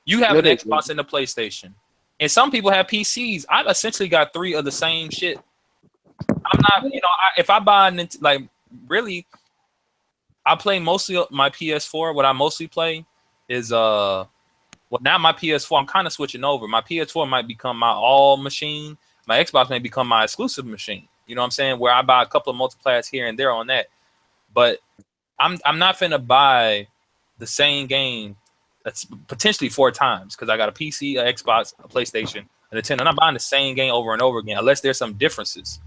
You have an Xbox and a PlayStation. And some people have PCs. I've essentially got 3 of the same shit. I'm not, if I buy, really, I play mostly my PS4. What I mostly play is, now my PS4, I'm kind of switching over. My PS4 might become my all machine. My Xbox may become my exclusive machine. You know what I'm saying? Where I buy a couple of multipliers here and there on that. But I'm not finna buy the same game that's potentially 4 times because I got a PC, an Xbox, a PlayStation, and a Nintendo. I'm not buying the same game over and over again unless there's some differences.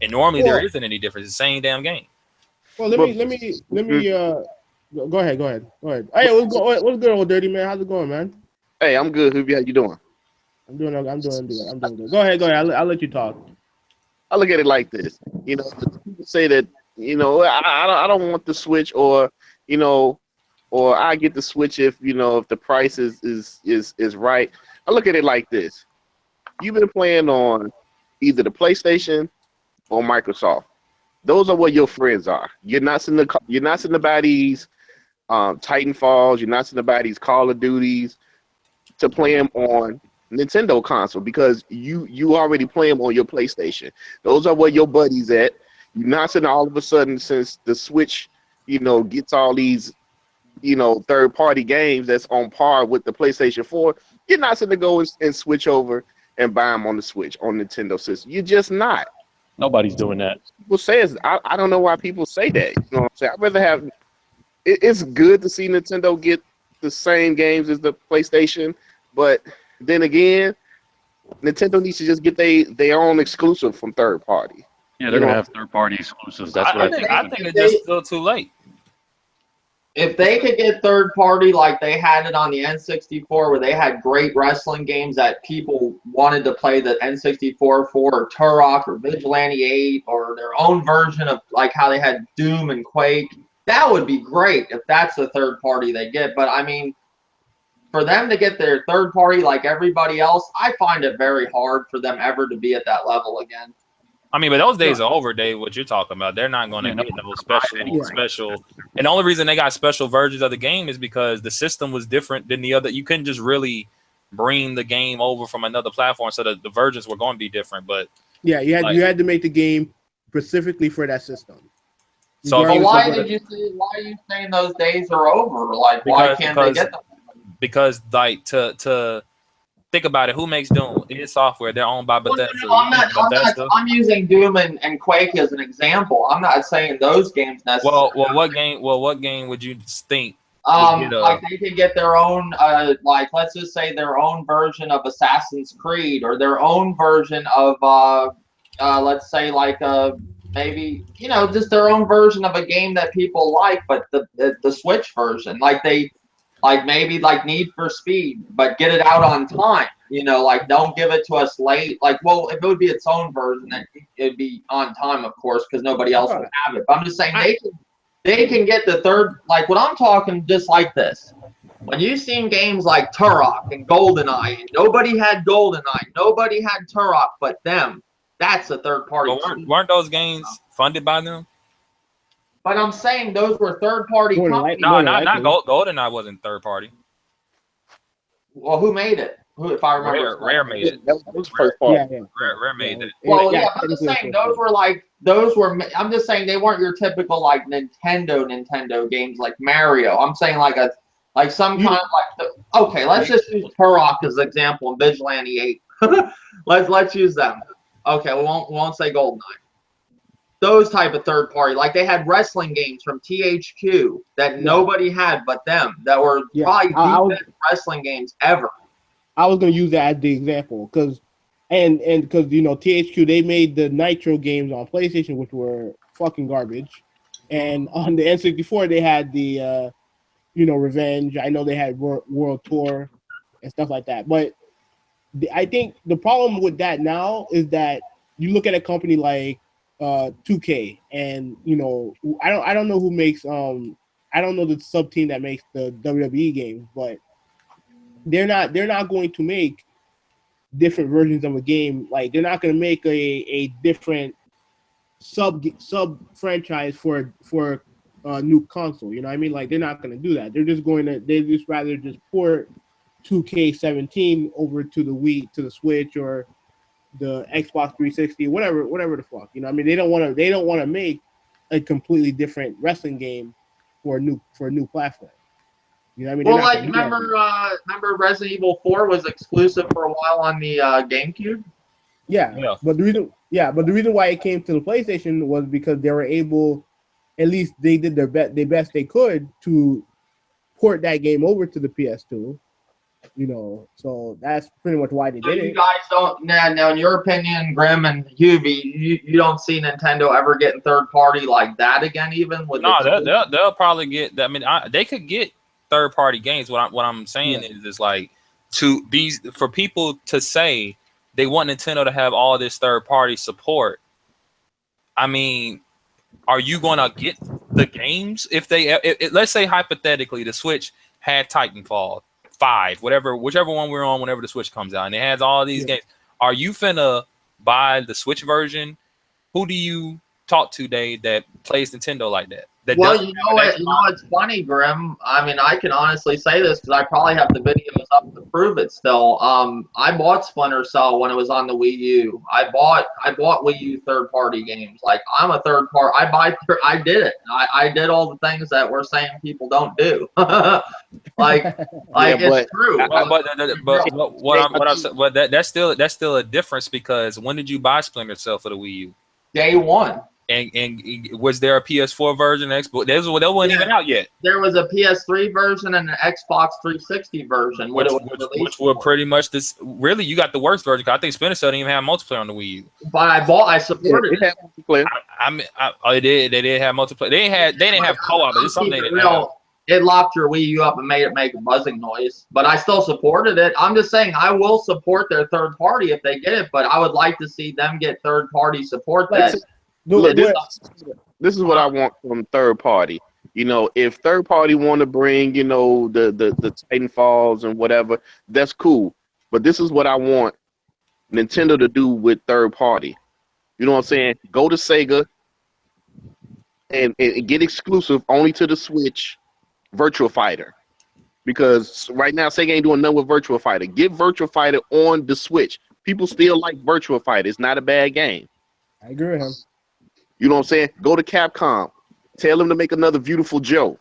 And normally there isn't any difference. It's the same damn game. Well, let me. Go ahead. Hey, what's good, old Dirty man? How's it going, man? Hey, I'm good. How you doing? I'm doing good. Go ahead. I'll let you talk. I look at it like this. People say that I don't want the Switch, or or I get the Switch if if the price is right. I look at it like this. You've been playing on either the PlayStation or Microsoft. Those are what your friends are. You're not sitting by these Titanfalls. You're not sitting by these Call of Duties to play them on Nintendo console because you already play them on your PlayStation. Those are where your buddies at. You're not sitting all of a sudden since the Switch, gets all these, third-party games that's on par with the PlayStation 4. You're not sitting to go and switch over and buy them on the Switch, on Nintendo system. You're just not. Nobody's doing that. People say I don't know why people say that. You know what I'm saying? I'd rather have. It's good to see Nintendo get the same games as the PlayStation, but then again, Nintendo needs to just get their own exclusive from third party. Yeah, they're gonna have third-party exclusives. That's what I think it's just still too late. If they could get third party like they had it on the N64, where they had great wrestling games that people wanted to play the N64 for, or Turok or Vigilante 8, or their own version of like how they had Doom and Quake, that would be great if that's the third party they get. But I mean, for them to get their third party like everybody else, I find it very hard for them ever to be at that level again. I mean, but those days are over, Dave. What you're talking about, they're not going to get no special. And the only reason they got special versions of the game is because the system was different than the other. You couldn't just really bring the game over from another platform, so that the versions were going to be different. But yeah, you had to make the game specifically for that system. So But why are you saying those days are over? Like, why can't they get them? Because like to think about it, who makes Doom? It is software. They're owned by Bethesda. I'm using Doom and Quake as an example. I'm not saying those games necessarily. What game would you think? Like they could get their own, like let's just say their own version of Assassin's Creed, or their own version of, let's say like maybe just their own version of a game that people like, but the Switch version, like maybe like Need for Speed, but get it out on time. Like don't give it to us late. Like, well, if it would be its own version, then it'd be on time, of course, because nobody else would have it. But I'm just saying they can get the third. Like what I'm talking, just like this. When you've seen games like Turok and GoldenEye, and nobody had GoldenEye, nobody had Turok, but them. That's a third party. But weren't those games funded by them? But I'm saying those were third party companies. No, not GoldenEye wasn't third party. Well, who made it? Who, if I remember, Rare made it. That was first part. Rare made it. Well, yeah, I'm just saying those were. I'm just saying they weren't your typical like Nintendo games like Mario. I'm saying like some kind of like okay, let's just use Turok as an example and Vigilante 8. let's use them. Okay, we won't say GoldenEye. Those type of third party, like they had wrestling games from THQ that nobody had but them, that were probably the best wrestling games ever. I was gonna use that as the example because THQ, they made the Nitro games on PlayStation, which were fucking garbage, and on the N64 they had the Revenge. I know they had World Tour and stuff like that, but I think the problem with that now is that you look at a company like 2K, and I don't know who makes I don't know the sub team that makes the WWE games, but they're not going to make different versions of a game. Like they're not going to make a different sub franchise for a new console. You know what I mean? Like they're not going to do that. They just rather just port 2K17 over to the Wii, to the Switch, or the Xbox 360, whatever the fuck. You know what I mean? They don't want to make a completely different wrestling game for a new platform. You know what I mean? Well, like remember Resident Evil 4 was exclusive for a while on the GameCube? Yeah. But the reason why it came to the PlayStation was because they were able, at least they did the best they could to port that game over to the PS2. So that's pretty much why they did it. You guys don't now, in your opinion, Grim and Hubie, you don't see Nintendo ever getting third party like that again, even with they'll probably get. I mean, they could get third party games. What I'm saying is like for people to say they want Nintendo to have all this third party support. I mean, are you going to get the games if let's say hypothetically the Switch had Titanfall 5, whichever one we're on whenever the Switch comes out, and it has all these games. Are you finna buy the Switch version? Who do you talk to, Dave, that plays Nintendo like that? Well, it's funny, Grim. I mean, I can honestly say this because I probably have the videos up to prove it still. I bought Splinter Cell when it was on the Wii U. I bought Wii U third-party games. Like, I'm a third party. I did it. I did all the things that we're saying people don't do. It's true. But that's still a difference, because when did you buy Splinter Cell for the Wii U? Day one. And was there a PS4 version? Xbox? That wasn't even out yet. There was a PS3 version and an Xbox 360 version, which were pretty much this. Really, you got the worst version. I think Splinter Cell didn't even have multiplayer on the Wii U. But I supported it. Had multiplayer. They did have multiplayer. They didn't have co-op. But it's something they didn't have. It locked your Wii U up and made it make a buzzing noise. But I still supported it. I'm just saying I will support their third party if they get it. But I would like to see them get third party support. Look, this is what I want from third party. If third party want to bring, the Titanfalls and whatever, that's cool. But this is what I want Nintendo to do with third party. You know what I'm saying? Go to Sega and get exclusive only to the Switch Virtua Fighter. because right now Sega ain't doing nothing with Virtua Fighter. Get Virtua Fighter on the Switch. People still like Virtua Fighter. It's not a bad game. I agree with him. You know what I'm saying? Go to Capcom. Tell them to make another Beautiful Joe.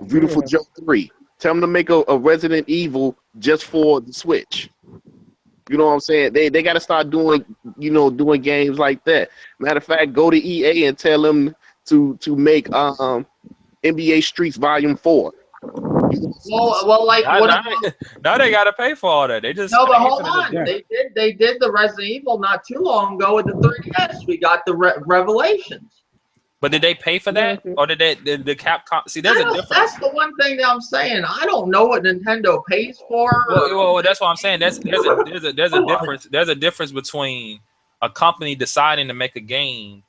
Beautiful Joe 3. Tell them to make a Resident Evil just for the Switch. You know what I'm saying? They got to start doing games like that. Matter of fact, go to EA and tell them to make NBA Streets Volume 4. Well, like now they gotta pay for all that. They just no, but hold on. They did the Resident Evil not too long ago with the 3DS. We got the Revelations. But did they pay for that, or did the Capcom? See, there's a difference. That's the one thing that I'm saying. I don't know what Nintendo pays for. Well, that's what I'm saying. There's a difference. There's a difference between a company deciding to make a game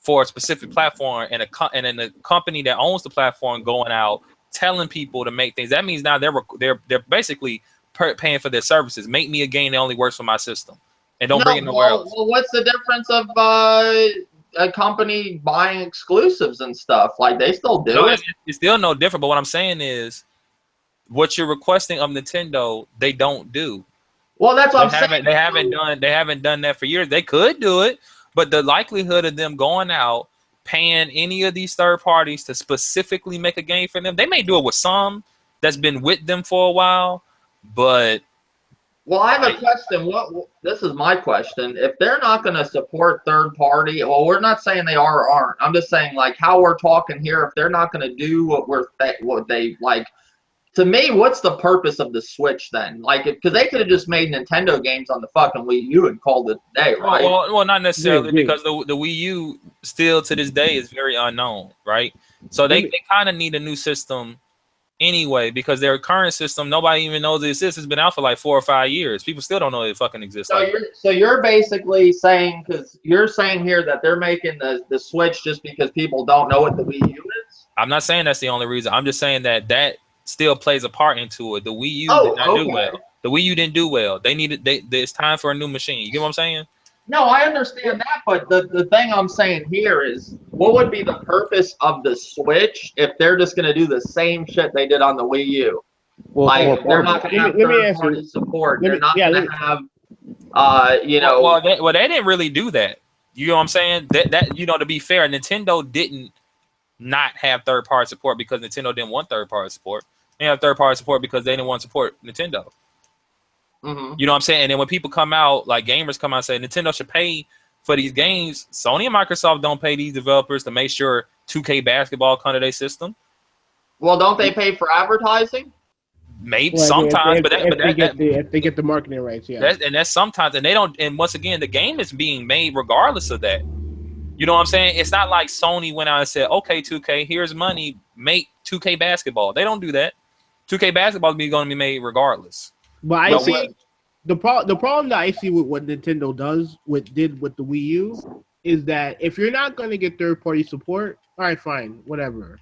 for a specific platform and then the company that owns the platform going out telling people to make things. That means now they're basically paying for their services. Make me a game that only works for my system, and don't bring it nowhere else. Well, what's the difference of a company buying exclusives and stuff? Like, they still do it. It's still no different. But what I'm saying is, what you're requesting of Nintendo, they don't do. Well, that's what I'm saying. They haven't done that for years. They could do it, but the likelihood of them going out paying any of these third parties to specifically make a game for them, they may do it with some that's been with them for a while, but. Well, I have a question. This is my question. If they're not going to support third party, well, we're not saying they are or aren't. I'm just saying, like, how we're talking here. If they're not going to do what they like, to me, what's the purpose of the Switch then? Like, because they could have just made Nintendo games on the fucking Wii U and called it a day, right? Well, not necessarily, because the Wii U still to this day is very unknown, right? So they kind of need a new system anyway, because their current system, nobody even knows it exists. It's been out for like 4 or 5 years. People still don't know it fucking exists. So you're basically saying, because you're saying here that they're making the Switch just because people don't know what the Wii U is? I'm not saying that's the only reason. I'm just saying that still plays a part into it. The Wii U did not do well. The Wii U didn't do well. It's time for a new machine. You get what I'm saying? No, I understand that, but the thing I'm saying here is, what would be the purpose of the Switch if they're just going to do the same shit they did on the Wii U? They're not going to have third-party support. They're not going to have, Well, they didn't really do that. You know what I'm saying? That to be fair, Nintendo didn't not have third-party support because Nintendo didn't want third-party support. They have third-party support because they didn't want to support Nintendo. Mm-hmm. You know what I'm saying? And then when people come out, like gamers come out and say Nintendo should pay for these games, Sony and Microsoft don't pay these developers to make sure 2K basketball come to their system. Well, don't they pay for advertising? Maybe sometimes, if they get the marketing rights, yeah. That's sometimes, and they don't. And once again, the game is being made regardless of that. You know what I'm saying? It's not like Sony went out and said, "Okay, 2K, here's money, make 2K basketball." They don't do that. 2K basketball is going to be made regardless. But I see the problem that I see with what Nintendo did with the Wii U is that if you're not going to get third party support, all right, fine, whatever.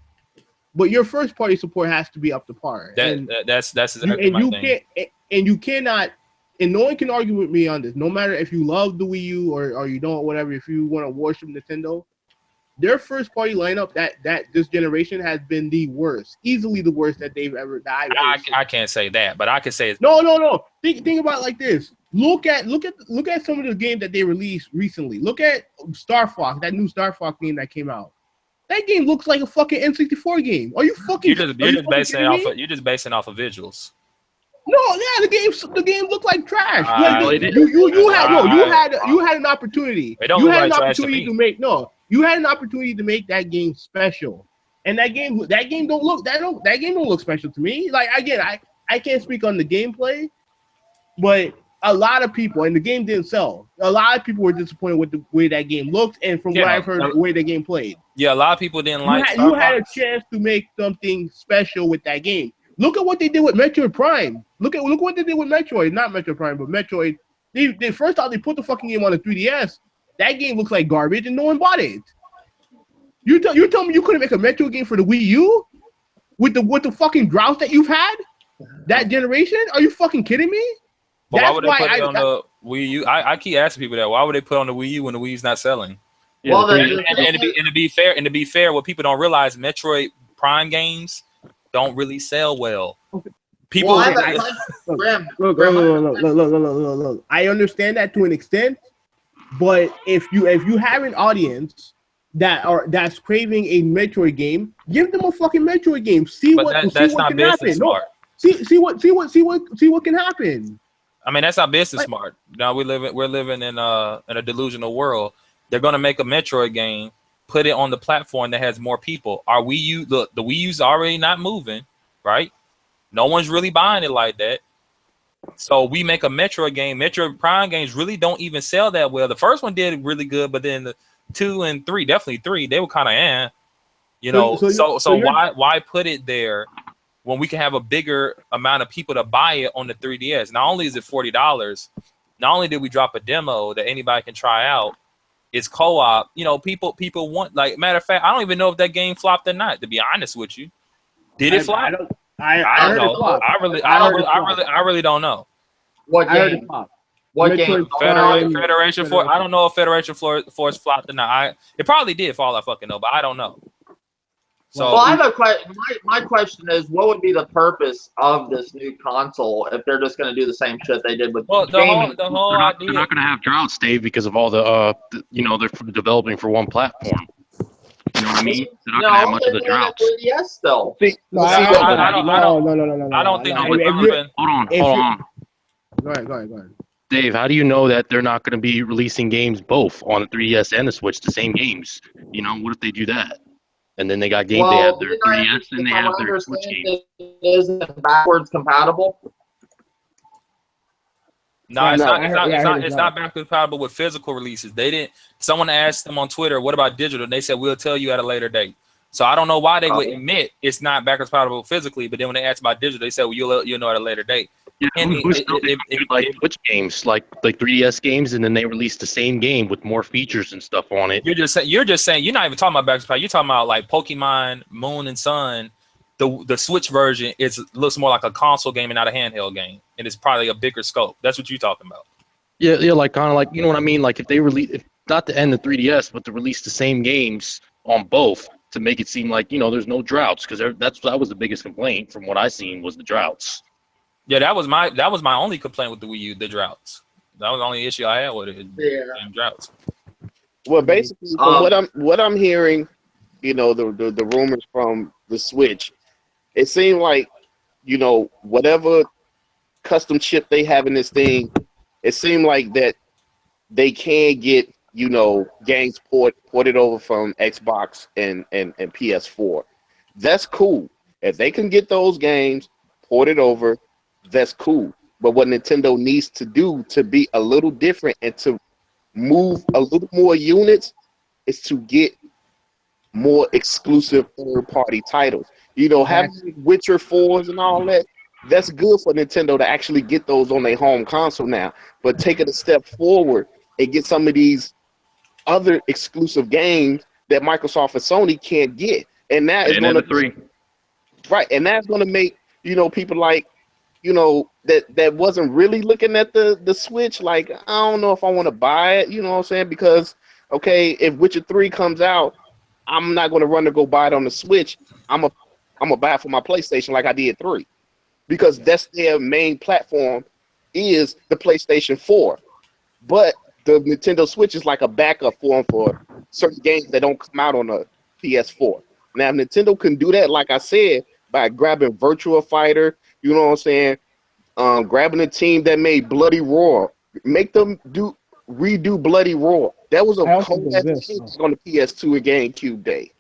But your first party support has to be up to par. That's exactly my thing. You cannot, and no one can argue with me on this. No matter if you love the Wii U or you don't, whatever. If you want to worship Nintendo, their first party lineup that this generation has been the worst, easily the worst that they've ever. I can't say that, but I can say no. Think about it like this. Look at some of the games that they released recently. Look at Star Fox, that new Star Fox game that came out. That game looks like a fucking N64 game. Are you fucking? You're just basing it off of visuals. No, yeah, the game looked like trash. You had an opportunity. You had an opportunity to make that game special, and that game don't look special to me. Like, again, I can't speak on the gameplay, but a lot of people, and the game didn't sell. A lot of people were disappointed with the way that game looked, and from what I've heard, the way the game played. Yeah, a lot of people didn't like. You had a chance to make something special with that game. Look at what they did with Metroid Prime. Look what they did with Metroid. Not Metroid Prime, but Metroid. They first off, they put the fucking game on the 3DS. That game looks like garbage, and no one bought it. You tell me you couldn't make a Metroid game for the Wii U with the fucking drought that you've had that generation? Are you fucking kidding me? But why would they put it on the Wii U? I keep asking people that. Why would they put it on the Wii U when the Wii U's not selling? Yeah, well, and to be fair, what people don't realize, Metroid Prime games don't really sell well. People, Well, look. I understand that to an extent, but if you have an audience that's craving a Metroid game, give them a fucking Metroid game. See what can happen. Smart. No, see what can happen. I mean, that's not business smart. Now we're living in a delusional world. They're gonna make a Metroid game, put it on the platform that has more people. Our Wii U, the Wii U's already not moving, right? No one's really buying it like that. So we make a Metroid game. Metroid Prime games really don't even sell that well. The first one did really good, but then the 2 and 3, definitely 3, they were kind of So why put it there when we can have a bigger amount of people to buy it on the 3DS? Not only is it $40, not only did we drop a demo that anybody can try out, it's co-op. You know, people want, like, matter of fact, I don't even know if that game flopped or not, to be honest with you. Did it flop? I don't know. I really don't know. What game? What game? Federation Force. I don't know if Federation Force flopped or not. It probably did, for all I fucking know, but I don't know. So, well, I have a question. My question is, what would be the purpose of this new console if they're just going to do the same shit they did with the whole idea? They're not going to have droughts, Dave, because of all the they're developing for one platform. You know what I mean? They're not going to have much of the droughts. Yes, though. No. I don't think. Hold on. Go ahead. Dave, how do you know that they're not going to be releasing games both on the 3DS and the Switch, the same games? You know, what if they do that? And then they got games. They have their 3DS and they have their Switch games. Isn't backwards compatible? No, it's not backwards compatible with physical releases. They didn't. Someone asked them on Twitter, "What about digital?" And they said, "We'll tell you at a later date." So I don't know why they would admit it's not backwards compatible physically, but then when they asked about digital, they said, "Well, you'll know at a later date." Yeah, like Switch games, like 3DS games, and then they release the same game with more features and stuff on it. You're just saying you're not even talking about backwards compatible. You're talking about like Pokemon Moon and Sun. The Switch version looks more like a console game and not a handheld game, and it's probably a bigger scope. That's what you're talking about. Yeah, like kind of like, you know what I mean? Like if they release, if not to end the 3DS, but to release the same games on both to make it seem like, there's no droughts, because that was the biggest complaint from what I seen was the droughts. Yeah, that was my only complaint with the Wii U, the droughts. That was the only issue I had with it. Yeah, droughts. Well, basically, from what I'm hearing, the rumors from the Switch, it seemed like, whatever custom chip they have in this thing, it seemed like that they can get, games ported over from Xbox and PS4. That's cool. If they can get those games ported over, that's cool. But what Nintendo needs to do to be a little different and to move a little more units is to get more exclusive third-party titles. Having Witcher 4s and all that, that's good for Nintendo to actually get those on their home console now. But take it a step forward and get some of these other exclusive games that Microsoft and Sony can't get. And that is going to and that's going to make, people like, that wasn't really looking at the Switch, like, I don't know if I want to buy it, you know what I'm saying? Because, okay, if Witcher 3 comes out, I'm not going to run to go buy it on the Switch. I'm gonna buy it for my PlayStation like I did 3. Because that's their main platform is the PlayStation 4. But the Nintendo Switch is like a backup for them for certain games that don't come out on the PS4. Now, if Nintendo can do that, like I said, by grabbing Virtua Fighter, you know what I'm saying, grabbing a team that made Bloody Roar, make them redo Bloody Roar. That was a cold ass team on the PS2 and GameCube day.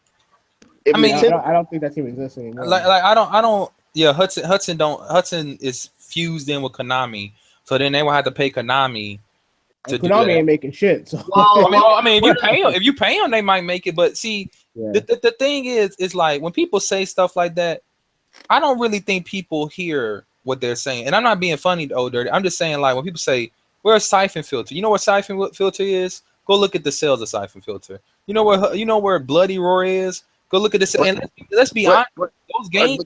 I don't think that team exists anymore. Like I don't. Yeah, Hudson is fused in with Konami, so then they will have to pay Konami. Konami ain't making shit. So. I mean, if you pay them, they might make it. But see, the thing is like when people say stuff like that, I don't really think people hear what they're saying. And I'm not being funny, Dirty. I'm just saying, like, when people say, "We're a Siphon Filter," you know what Siphon Filter is? Go look at the sales of Siphon Filter. You know where Bloody Roar is? Go look at this. And let's be honest, those games.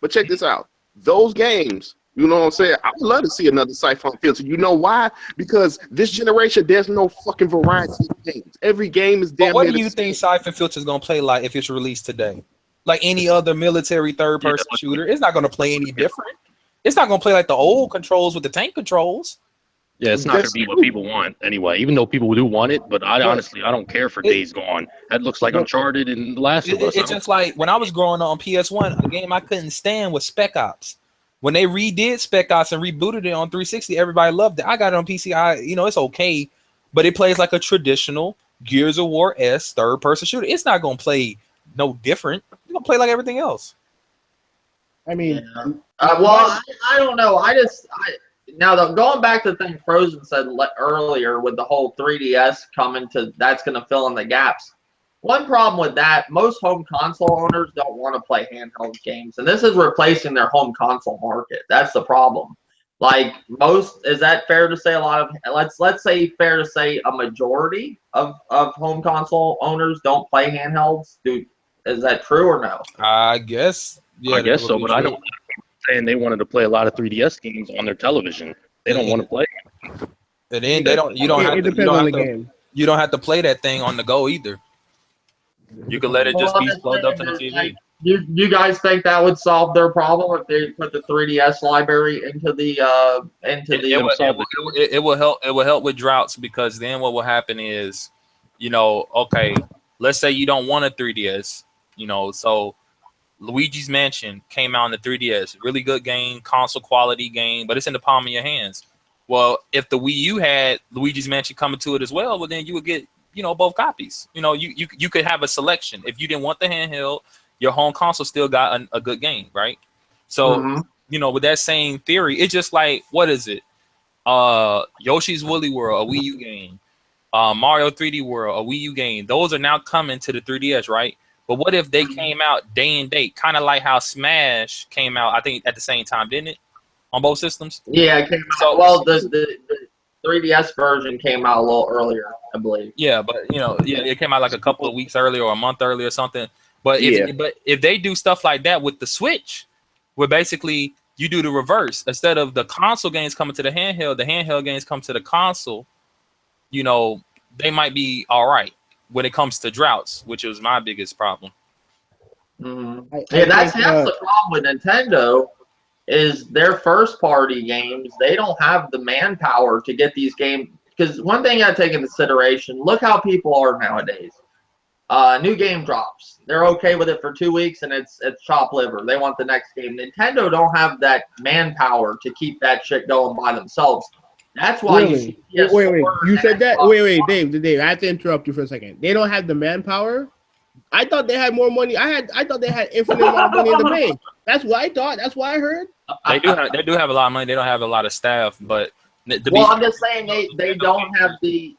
But check this out. Those games, you know what I'm saying? I would love to see another Siphon Filter. You know why? Because this generation, there's no fucking variety of games. Every game is damn. What do you think Siphon Filter is gonna play like if it's released today? like any other military third-person shooter. It's not going to play any different. It's not going to play like the old controls with the tank controls. Yeah, it's not going to be what people want anyway. Even though people do want it, but honestly, I don't care for Days Gone. That looks like Uncharted and The Last of Us. It's just like when I was growing up on PS1, a game I couldn't stand was Spec Ops. When they redid Spec Ops and rebooted it on 360, everybody loved it. I got it on PC. It's okay, but it plays like a traditional Gears of War S third-person shooter. It's not going to play no different. It's going to play like everything else. I mean, I don't know. Now, going back to the thing Frozen said earlier with the whole 3DS coming to, that's going to fill in the gaps. One problem with that, most home console owners don't want to play handheld games, and this is replacing their home console market. That's the problem. Like is that fair to say? A lot of let's say fair to say a majority of home console owners don't play handhelds. Is that true or no? I guess. Yeah, I guess so, but I don't. Saying they wanted to play a lot of 3DS games on their television. They don't want to play. And then they don't. You don't have to. You don't have to play that thing on the go either. You can let it just be plugged up to the TV. Like, you guys think that would solve their problem if they put the 3DS library into the It will help. It will help with droughts, because then what will happen is, okay, let's say you don't want a 3DS, so Luigi's Mansion came out on the 3DS, really good game, console quality game, but it's in the palm of your hands. Well, if the Wii U had Luigi's Mansion coming to it as well, then you would get both copies. You could have a selection. If you didn't want the handheld, your home console still got a good game, right? So with that same theory, it's just like, what is it? Yoshi's Woolly World, a Wii U game. Mario 3D World, a Wii U game. Those are now coming to the 3DS, right? But what if they came out day and date, kind of like how Smash came out, I think, at the same time, didn't it? On both systems? Yeah, it came out. Well, the 3DS version came out a little earlier, I believe. Yeah, but it came out like a couple of weeks earlier or a month earlier or something. But if they do stuff like that with the Switch, where basically you do the reverse, instead of the console games coming to the handheld games come to the console, they might be all right when it comes to droughts, which is my biggest problem. That's the problem with Nintendo, is their first party games, they don't have the manpower to get these games. Because one thing I take into consideration, look how people are nowadays. New game drops, they're okay with it for 2 weeks, and it's chopped liver. They want the next game. Nintendo don't have that manpower to keep that shit going by themselves. That's why wait. You said that? Wait, Dave, I have to interrupt you for a second. They don't have the manpower? I thought they had more money. I thought they had infinite amount of money in the bank. That's what I thought. That's what I heard. They do have a lot of money. They don't have a lot of staff, but I'm just saying they don't have the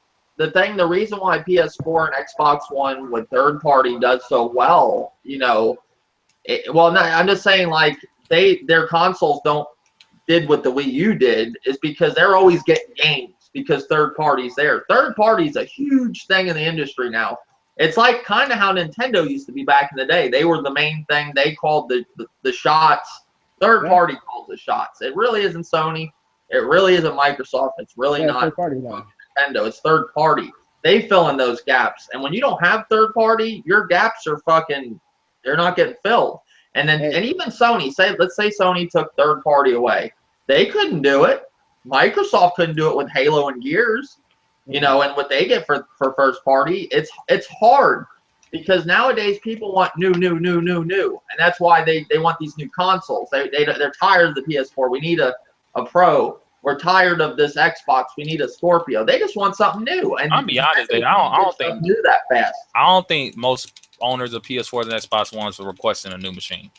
thing. The reason why PS4 and Xbox One with third party does so well, I'm just saying, like, their consoles did what the Wii U did, is because they're always getting games because third party's there. Third party's a huge thing in the industry now. It's like kind of how Nintendo used to be back in the day. They were the main thing. They called the shots. Third party calls the shots. It really isn't Sony. It really isn't Microsoft. It's really not Nintendo. It's third party. They fill in those gaps. And when you don't have third party, your gaps are they're not getting filled. And even Sony, let's say Sony took third party away. They couldn't do it. Microsoft couldn't do it with Halo and Gears. And what they get for first party, it's hard, because nowadays people want new, and that's why they want these new consoles. They're tired of the PS4. We need a Pro. We're tired of this Xbox. We need a Scorpio. They just want something new. And I'll be honest, I don't think do that fast. I don't think most owners of PS4 and Xbox Ones are requesting a new machine.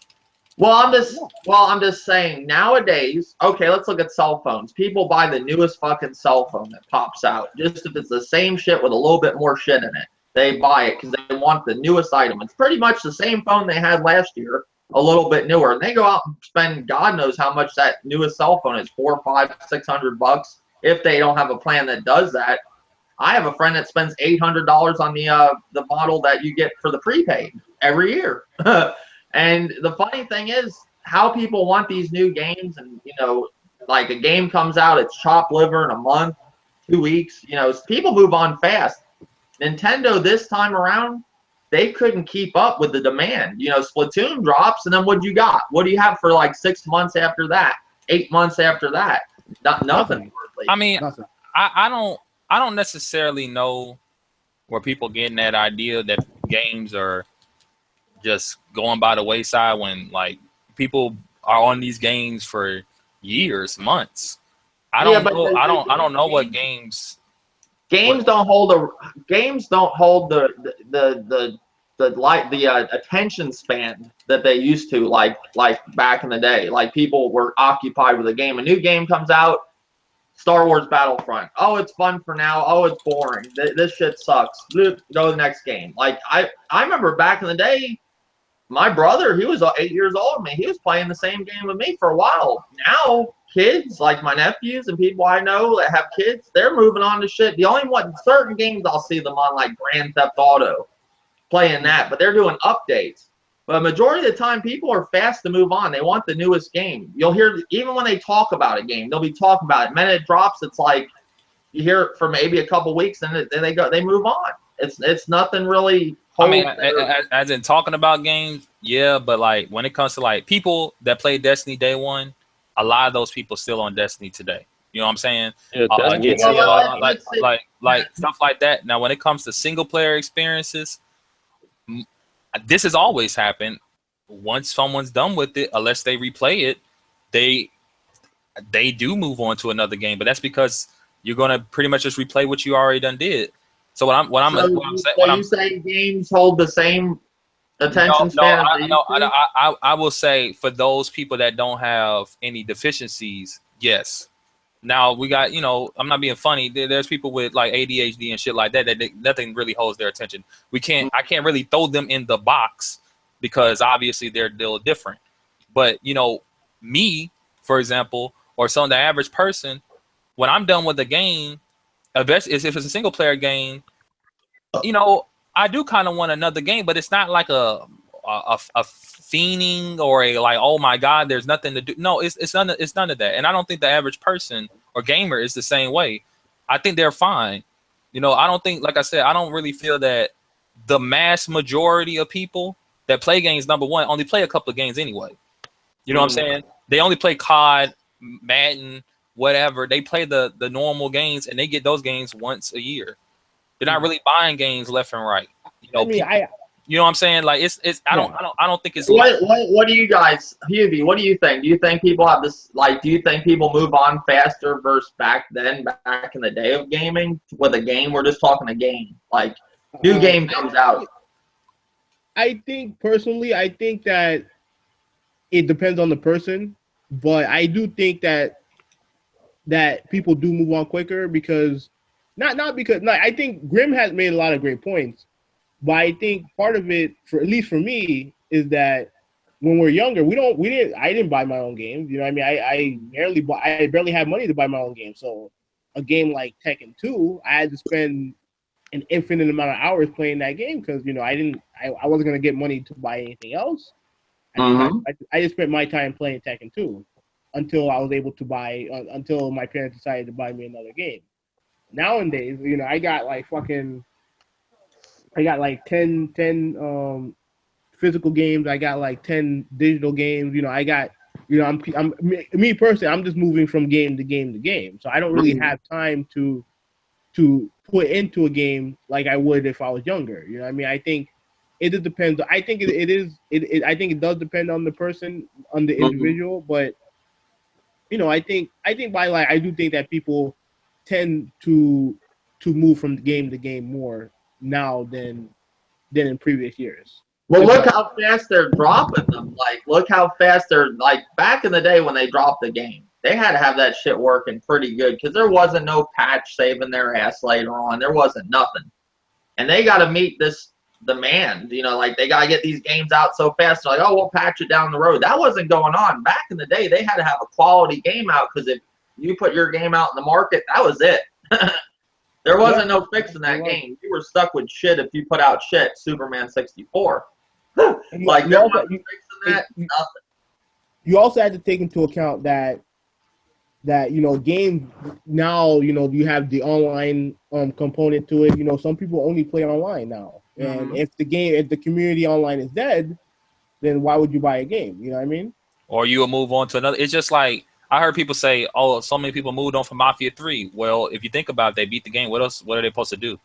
Well, I'm just saying, nowadays, okay, let's look at cell phones. People buy the newest fucking cell phone that pops out, just if it's the same shit with a little bit more shit in it. They buy it because they want the newest item. It's pretty much the same phone they had last year, a little bit newer. And they go out and spend God knows how much that newest cell phone is, $400, $500, $600, if they don't have a plan that does that. I have a friend that spends $800 on the model that you get for the prepaid every year. And the funny thing is how people want these new games, and like a game comes out, it's chopped liver in a month, 2 weeks. People move on fast. Nintendo this time around, they couldn't keep up with the demand. You know, Splatoon drops, and then what you got? What do you have for like 6 months after that? 8 months after that? Nothing. I mean, Nothing. I don't necessarily know where people getting that idea that games are just going by the wayside when like people are on these games for years, months. I don't know. I don't know what games. Games don't hold the attention span that they used to, like back in the day. Like people were occupied with a game. A new game comes out, Star Wars Battlefront. Oh, it's fun for now. Oh, it's boring. This shit sucks. Go to the next game. Like I remember back in the day, my brother, he was 8 years older than me. He was playing the same game with me for a while. Now, kids, like my nephews and people I know that have kids, they're moving on to shit. The only one, certain games I'll see them on, like Grand Theft Auto, playing that, but they're doing updates. But a majority of the time, people are fast to move on. They want the newest game. You'll hear, even when they talk about a game, they'll be talking about it. The minute it drops, it's like, you hear it for maybe a couple weeks, and then they move on. It's nothing really. I mean, as in talking about games, yeah, but like when it comes to like people that played Destiny day one, a lot of those people still on Destiny today. You know what I'm saying? Yeah, like stuff like that. Now, when it comes to single player experiences, this has always happened. Once someone's done with it, unless they replay it, they do move on to another game. But that's because you're gonna pretty much just replay what you already done did. So I'm saying games hold the same attention span? I will say for those people that don't have any deficiencies, yes. Now we got, I'm not being funny. There's people with like ADHD and shit like that nothing really holds their attention. I can't really throw them in the box because obviously they're still different. But me, for example, or the average person, when I'm done with the game, if it's a single player game, I do kind of want another game, but it's not like a fiending or a like, oh my god, there's nothing to do. No, it's none of that. And I don't think the average person or gamer is the same way. I think they're fine. I don't think, like I said, I don't really feel that the mass majority of people that play games, number one, only play a couple of games anyway. You know what I'm saying? They only play COD, Madden, whatever. They play the normal games, and they get those games once a year. They're not really buying games left and right. You know what I'm saying? Like it's I don't think it's what do you guys, Hubie, what do you think? Do you think people have this, like, do you think people move on faster versus back in the day of gaming with a game? We're just talking a game. Like new game comes out. I think personally, that it depends on the person, but I do think that people do move on quicker because I think Grim has made a lot of great points, but I think part of it, at least for me, is that when we're younger, I didn't buy my own games. You know what I mean? I barely had money to buy my own game. So a game like Tekken 2, I had to spend an infinite amount of hours playing that game because I wasn't gonna get money to buy anything else. I just spent my time playing Tekken 2 until I was able to until my parents decided to buy me another game. Nowadays, I got like 10 physical games. I got like 10 digital games. I'm me personally, I'm just moving from game to game to game. So I don't really have time to put into a game like I would if I was younger. You know what I mean? I think it just depends. I think I think it does depend on the person, on the individual, but I think I do think that people tend to move from game to game more now than in previous years. Well, look how fast they're dropping them. Like, look how fast they're, like, back in the day when they dropped the game, they had to have that shit working pretty good because there wasn't no patch saving their ass later on. There wasn't nothing. And they got to meet this demand. Like, they got to get these games out so fast. They're like, oh, we'll patch it down the road. That wasn't going on. Back in the day, they had to have a quality game out because if you put your game out in the market, that was it. There wasn't no fixing that game. You were stuck with shit if you put out shit. Superman 64. Like, there wasn't fixing that. Nothing. You also had to take into account that games now, you have the online component to it. Some people only play online now. And if the community online is dead, then why would you buy a game? You know what I mean? Or you will move on to another. It's just like I heard people say, "Oh, so many people moved on from Mafia 3." Well, if you think about it, they beat the game. What else? What are they supposed to do?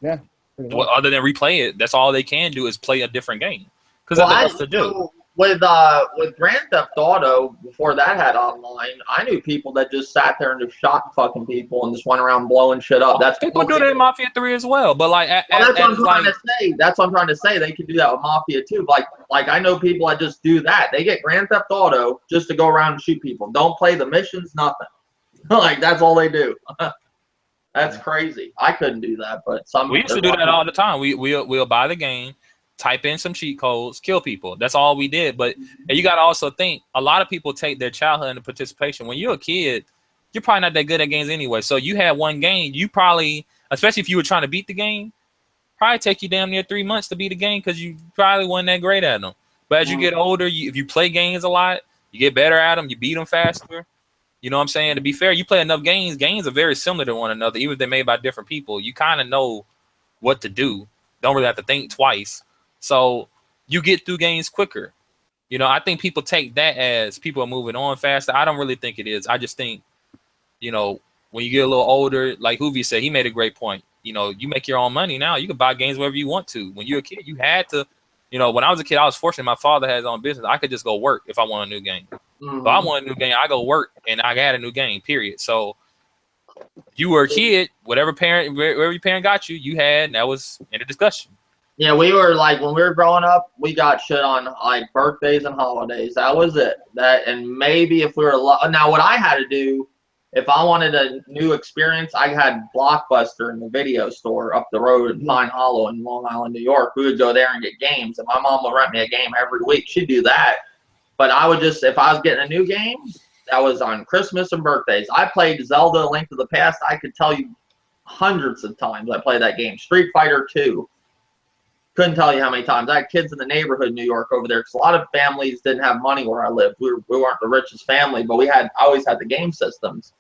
Yeah. Well, other than replay it, that's all they can do is play a different game because Well, nothing else to do. With Grand Theft Auto, before that had online, I knew people that just sat there and just shot fucking people and just went around blowing shit up. That's people do that in Mafia 3 as well, but like, that's what I'm trying to say. That's what I'm trying to say. They could do that with Mafia 2. Like I know people that just do that. They get Grand Theft Auto just to go around and shoot people. Don't play the missions, nothing. Like that's all they do. That's crazy. I couldn't do that, but we used to do that all the time. We'll buy the game, type in some cheat codes, kill people. That's all we did. But you got to also think, a lot of people take their childhood into participation. When you're a kid, you're probably not that good at games anyway. So you had one game, you probably, especially if you were trying to beat the game, probably take you damn near 3 months to beat the game because you probably wasn't that great at them. But as you get older, if you play games a lot, you get better at them, you beat them faster. You know what I'm saying? To be fair, you play enough games. Games are very similar to one another, even if they're made by different people. You kind of know what to do. Don't really have to think twice. So you get through games quicker. You know, I think people take that as people are moving on faster. I don't really think it is. I just think, you know, when you get a little older, like Hoovy said, he made a great point. You know, you make your own money now. You can buy games wherever you want to. When you're a kid, you had to, you know, when I was a kid, I was fortunate. My father had his own business. I could just go work if I want a new game. So I want a new game, I go work and I got a new game, period. So you were a kid, wherever your parent got you, you had, and that was in a discussion. Yeah, we were like, when we were growing up, we got shit on like birthdays and holidays. That was it. That, and maybe if we were now, what I had to do, if I wanted a new experience, I had Blockbuster in the video store up the road in Pine Hollow in Long Island, New York. We would go there and get games, and my mom would rent me a game every week. She'd do that, but I would just, if I was getting a new game, that was on Christmas and birthdays. I played Zelda: A Link to the Past. I could tell you hundreds of times I played that game. Street Fighter 2. Couldn't tell you how many times. I had kids in the neighborhood in New York over there because a lot of families didn't have money where I lived. We weren't the richest family, but I always had the game systems.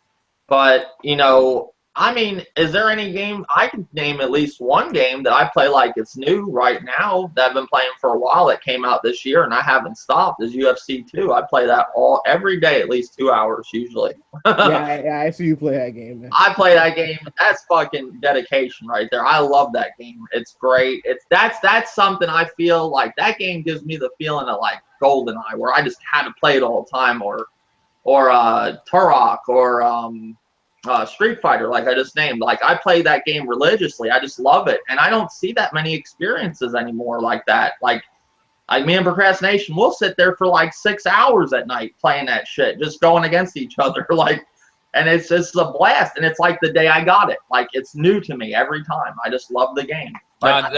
But, you know, I mean, is there any game? I can name at least one game that I play like it's new right now that I've been playing for a while that came out this year and I haven't stopped is UFC 2. I play that every day, at least 2 hours usually. Yeah, I see you play that game, man. I play that game. That's fucking dedication right there. I love that game. It's great. That's something I feel like that game gives me the feeling of like GoldenEye, where I just had to play it all the time, or Turok, or Street Fighter, like I just named. Like I play that game religiously. I just love it, and I don't see that many experiences anymore like that. Like me and Procrastination, we'll sit there for like 6 hours at night playing that shit, just going against each other. Like, and it's just a blast, and it's like the day I got it. Like it's new to me every time. I just love the game. Like,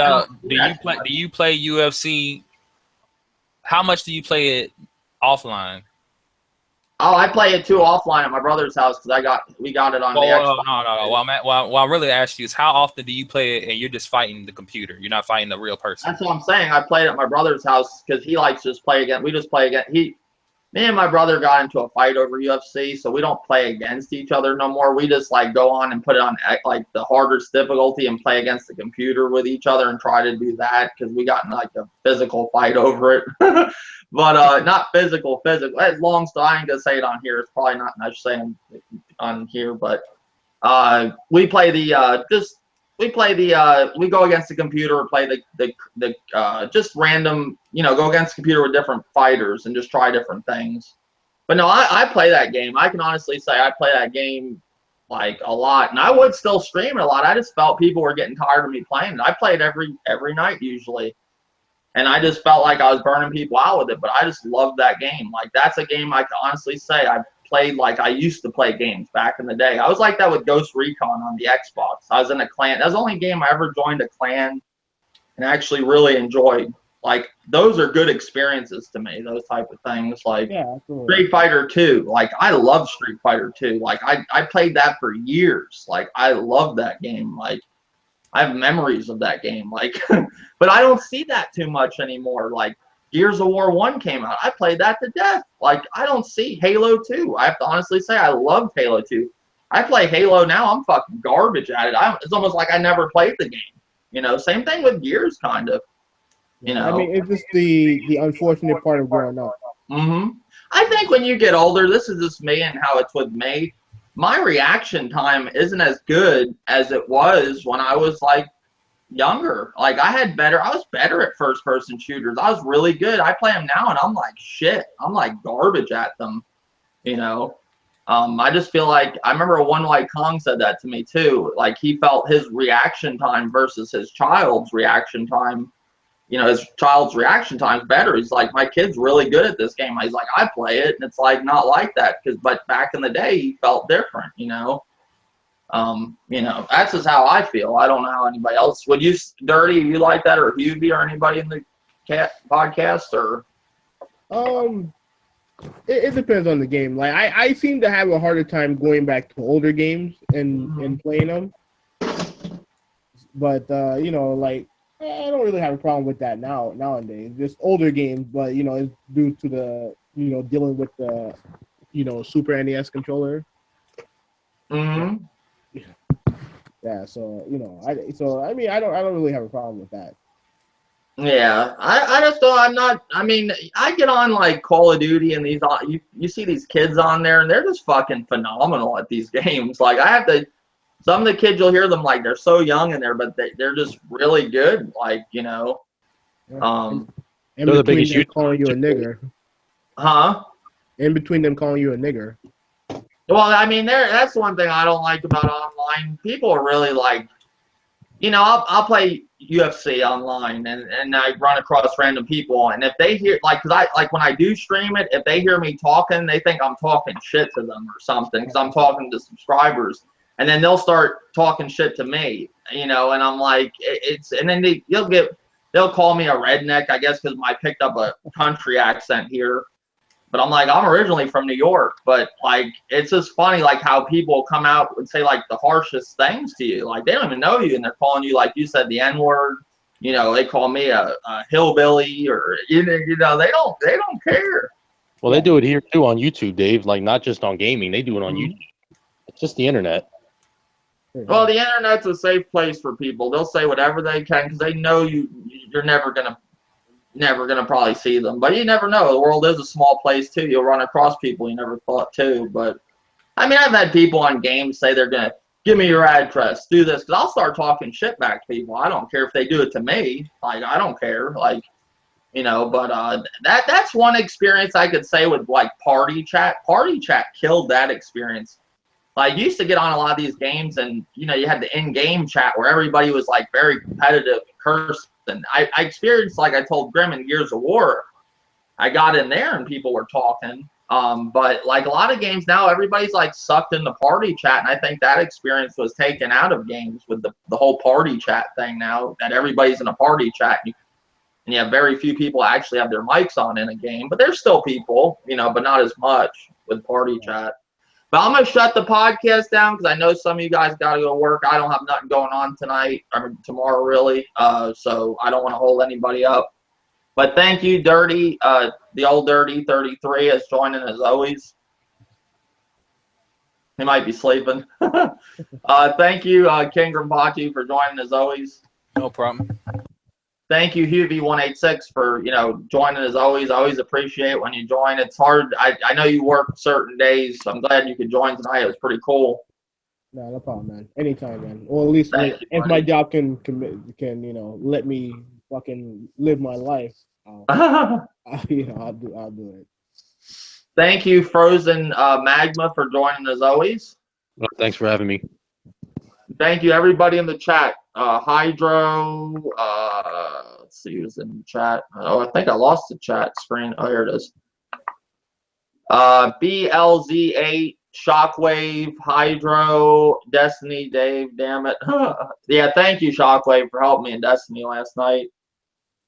do you play UFC? How much do you play it offline? Oh, I play it too offline at my brother's house because we got it on the Xbox. No. What I really asked you is how often do you play it and you're just fighting the computer? You're not fighting the real person. That's what I'm saying. I played at my brother's house because he likes to just play again. We just play again. Me and my brother got into a fight over UFC, so we don't play against each other no more. We just like go on and put it on like the hardest difficulty and play against the computer with each other and try to do that because we got in like a physical fight over it. But not physical. As long as I ain't gonna say it on here. It's probably not much saying on here, but we play we go against the computer or play the just random, you know, go against the computer with different fighters and just try different things. But no, I play that game. I can honestly say I play that game like a lot, and I would still stream it a lot. I just felt people were getting tired of me playing it. I play it every night usually. And I just felt like I was burning people out with it, but I just love that game. Like, that's a game I can honestly say I played like I used to play games back in the day. I was like that with Ghost Recon on the Xbox. I was in a clan. That was the only game I ever joined a clan and actually really enjoyed. Like, those are good experiences to me, those type of things. Like, Street Fighter 2. Like, I love Street Fighter 2. Like, I played that for years. Like, I love that game. Like, I have memories of that game, like, but I don't see that too much anymore. Like, Gears of War 1 came out. I played that to death. Like, I don't see Halo 2. I have to honestly say I loved Halo 2. I play Halo now. I'm fucking garbage at it. It's almost like I never played the game. You know, same thing with Gears, kind of. You know, I mean, it's just the unfortunate part of growing up. I think when you get older, this is just me and how it's with me. My reaction time isn't as good as it was when I was like younger. Like I was better at first person shooters. I was really good. I play them now and I'm like shit. I'm like garbage at them. You know. I just feel like I remember One White Kong said that to me too. Like he felt his reaction time versus his child's reaction time. You know, his child's reaction time's better. He's like, my kid's really good at this game. He's like, I play it, and it's like not like that but back in the day, he felt different. You know, that's just how I feel. I don't know how anybody else would. You Dirty, you like that, or Hubie, or anybody in the podcast, or It depends on the game. Like I seem to have a harder time going back to older games and playing them. But you know, like I don't really have a problem with that nowadays. Just older games, but you know, it's due to the dealing with the Super NES controller. Mm-hmm. Yeah, so I don't really have a problem with that. Yeah, I just don't. I'm not. I mean, I get on like Call of Duty and these. You see these kids on there and they're just fucking phenomenal at these games. Like I have to. Some of the kids, you'll hear them like they're so young in there, but they're just really good. Like In They're the biggest them calling you a nigger. Huh? In between them calling you a nigger. Well, I mean, that's one thing I don't like about online. People are really like, I'll play UFC online and I run across random people, and if they hear when I do stream it, if they hear me talking, they think I'm talking shit to them or something because I'm talking to subscribers, and then they'll start talking shit to me, and I'm like, and then they'll call me a redneck, I guess, because I picked up a country accent here. But I'm like, I'm originally from New York, but like, it's just funny, like how people come out and say like the harshest things to you. Like they don't even know you, and they're calling you, like you said, the N-word. They call me a hillbilly, or they don't care. Well, they do it here too on YouTube, Dave. Like not just on gaming, they do it on YouTube. It's just the internet. Well, the internet's a safe place for people. They'll say whatever they can because they know you're never gonna probably see them, but you never know. The world is a small place too. You'll run across people you never thought too. But I mean, I've had people on games say they're gonna give me your address, do this, because I'll start talking shit back to people. I don't care if they do it to me. Like I don't care. Like but that's one experience I could say with like party chat. Party chat killed that experience. Like you used to get on a lot of these games, and you had the in-game chat where everybody was like very competitive, cursed. And I experienced, like I told Grim in Gears of War, I got in there and people were talking. But like a lot of games now, everybody's like sucked in the party chat, and I think that experience was taken out of games with the whole party chat thing now, that everybody's in a party chat, and you have very few people actually have their mics on in a game. But there's still people, but not as much with party chat. But I'm going to shut the podcast down because I know some of you guys got to go to work. I don't have nothing going on tonight or tomorrow, really. So I don't want to hold anybody up. But thank you, Dirty. The old Dirty 33 is joining as always. He might be sleeping. Thank you, King Grimbati, for joining as always. No problem. Thank you, Hubie186, for joining as always. I always appreciate it when you join. It's hard. I know you work certain days, so I'm glad you could join tonight. It was pretty cool. No problem, man. Anytime, man. Or at least if my job can let me fucking live my life, I'll do it. Thank you, Frozen Magma, for joining as always. Well, thanks for having me. Thank you, everybody in the chat. Hydro, let's see who's in the chat. Oh, I think I lost the chat screen. Oh, here it is. BLZ8, Shockwave, Hydro, Destiny, Dave, damn it. Yeah, thank you, Shockwave, for helping me in Destiny last night.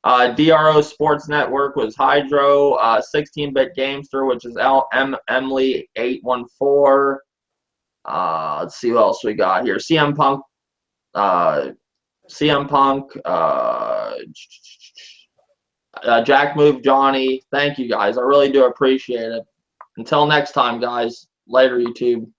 DRO Sports Network was Hydro, 16-bit Gamester, which is Emily814. Let's see what else we got here. CM Punk, Jack Move Johnny. Thank you guys. I really do appreciate it. Until next time, guys. Later, YouTube.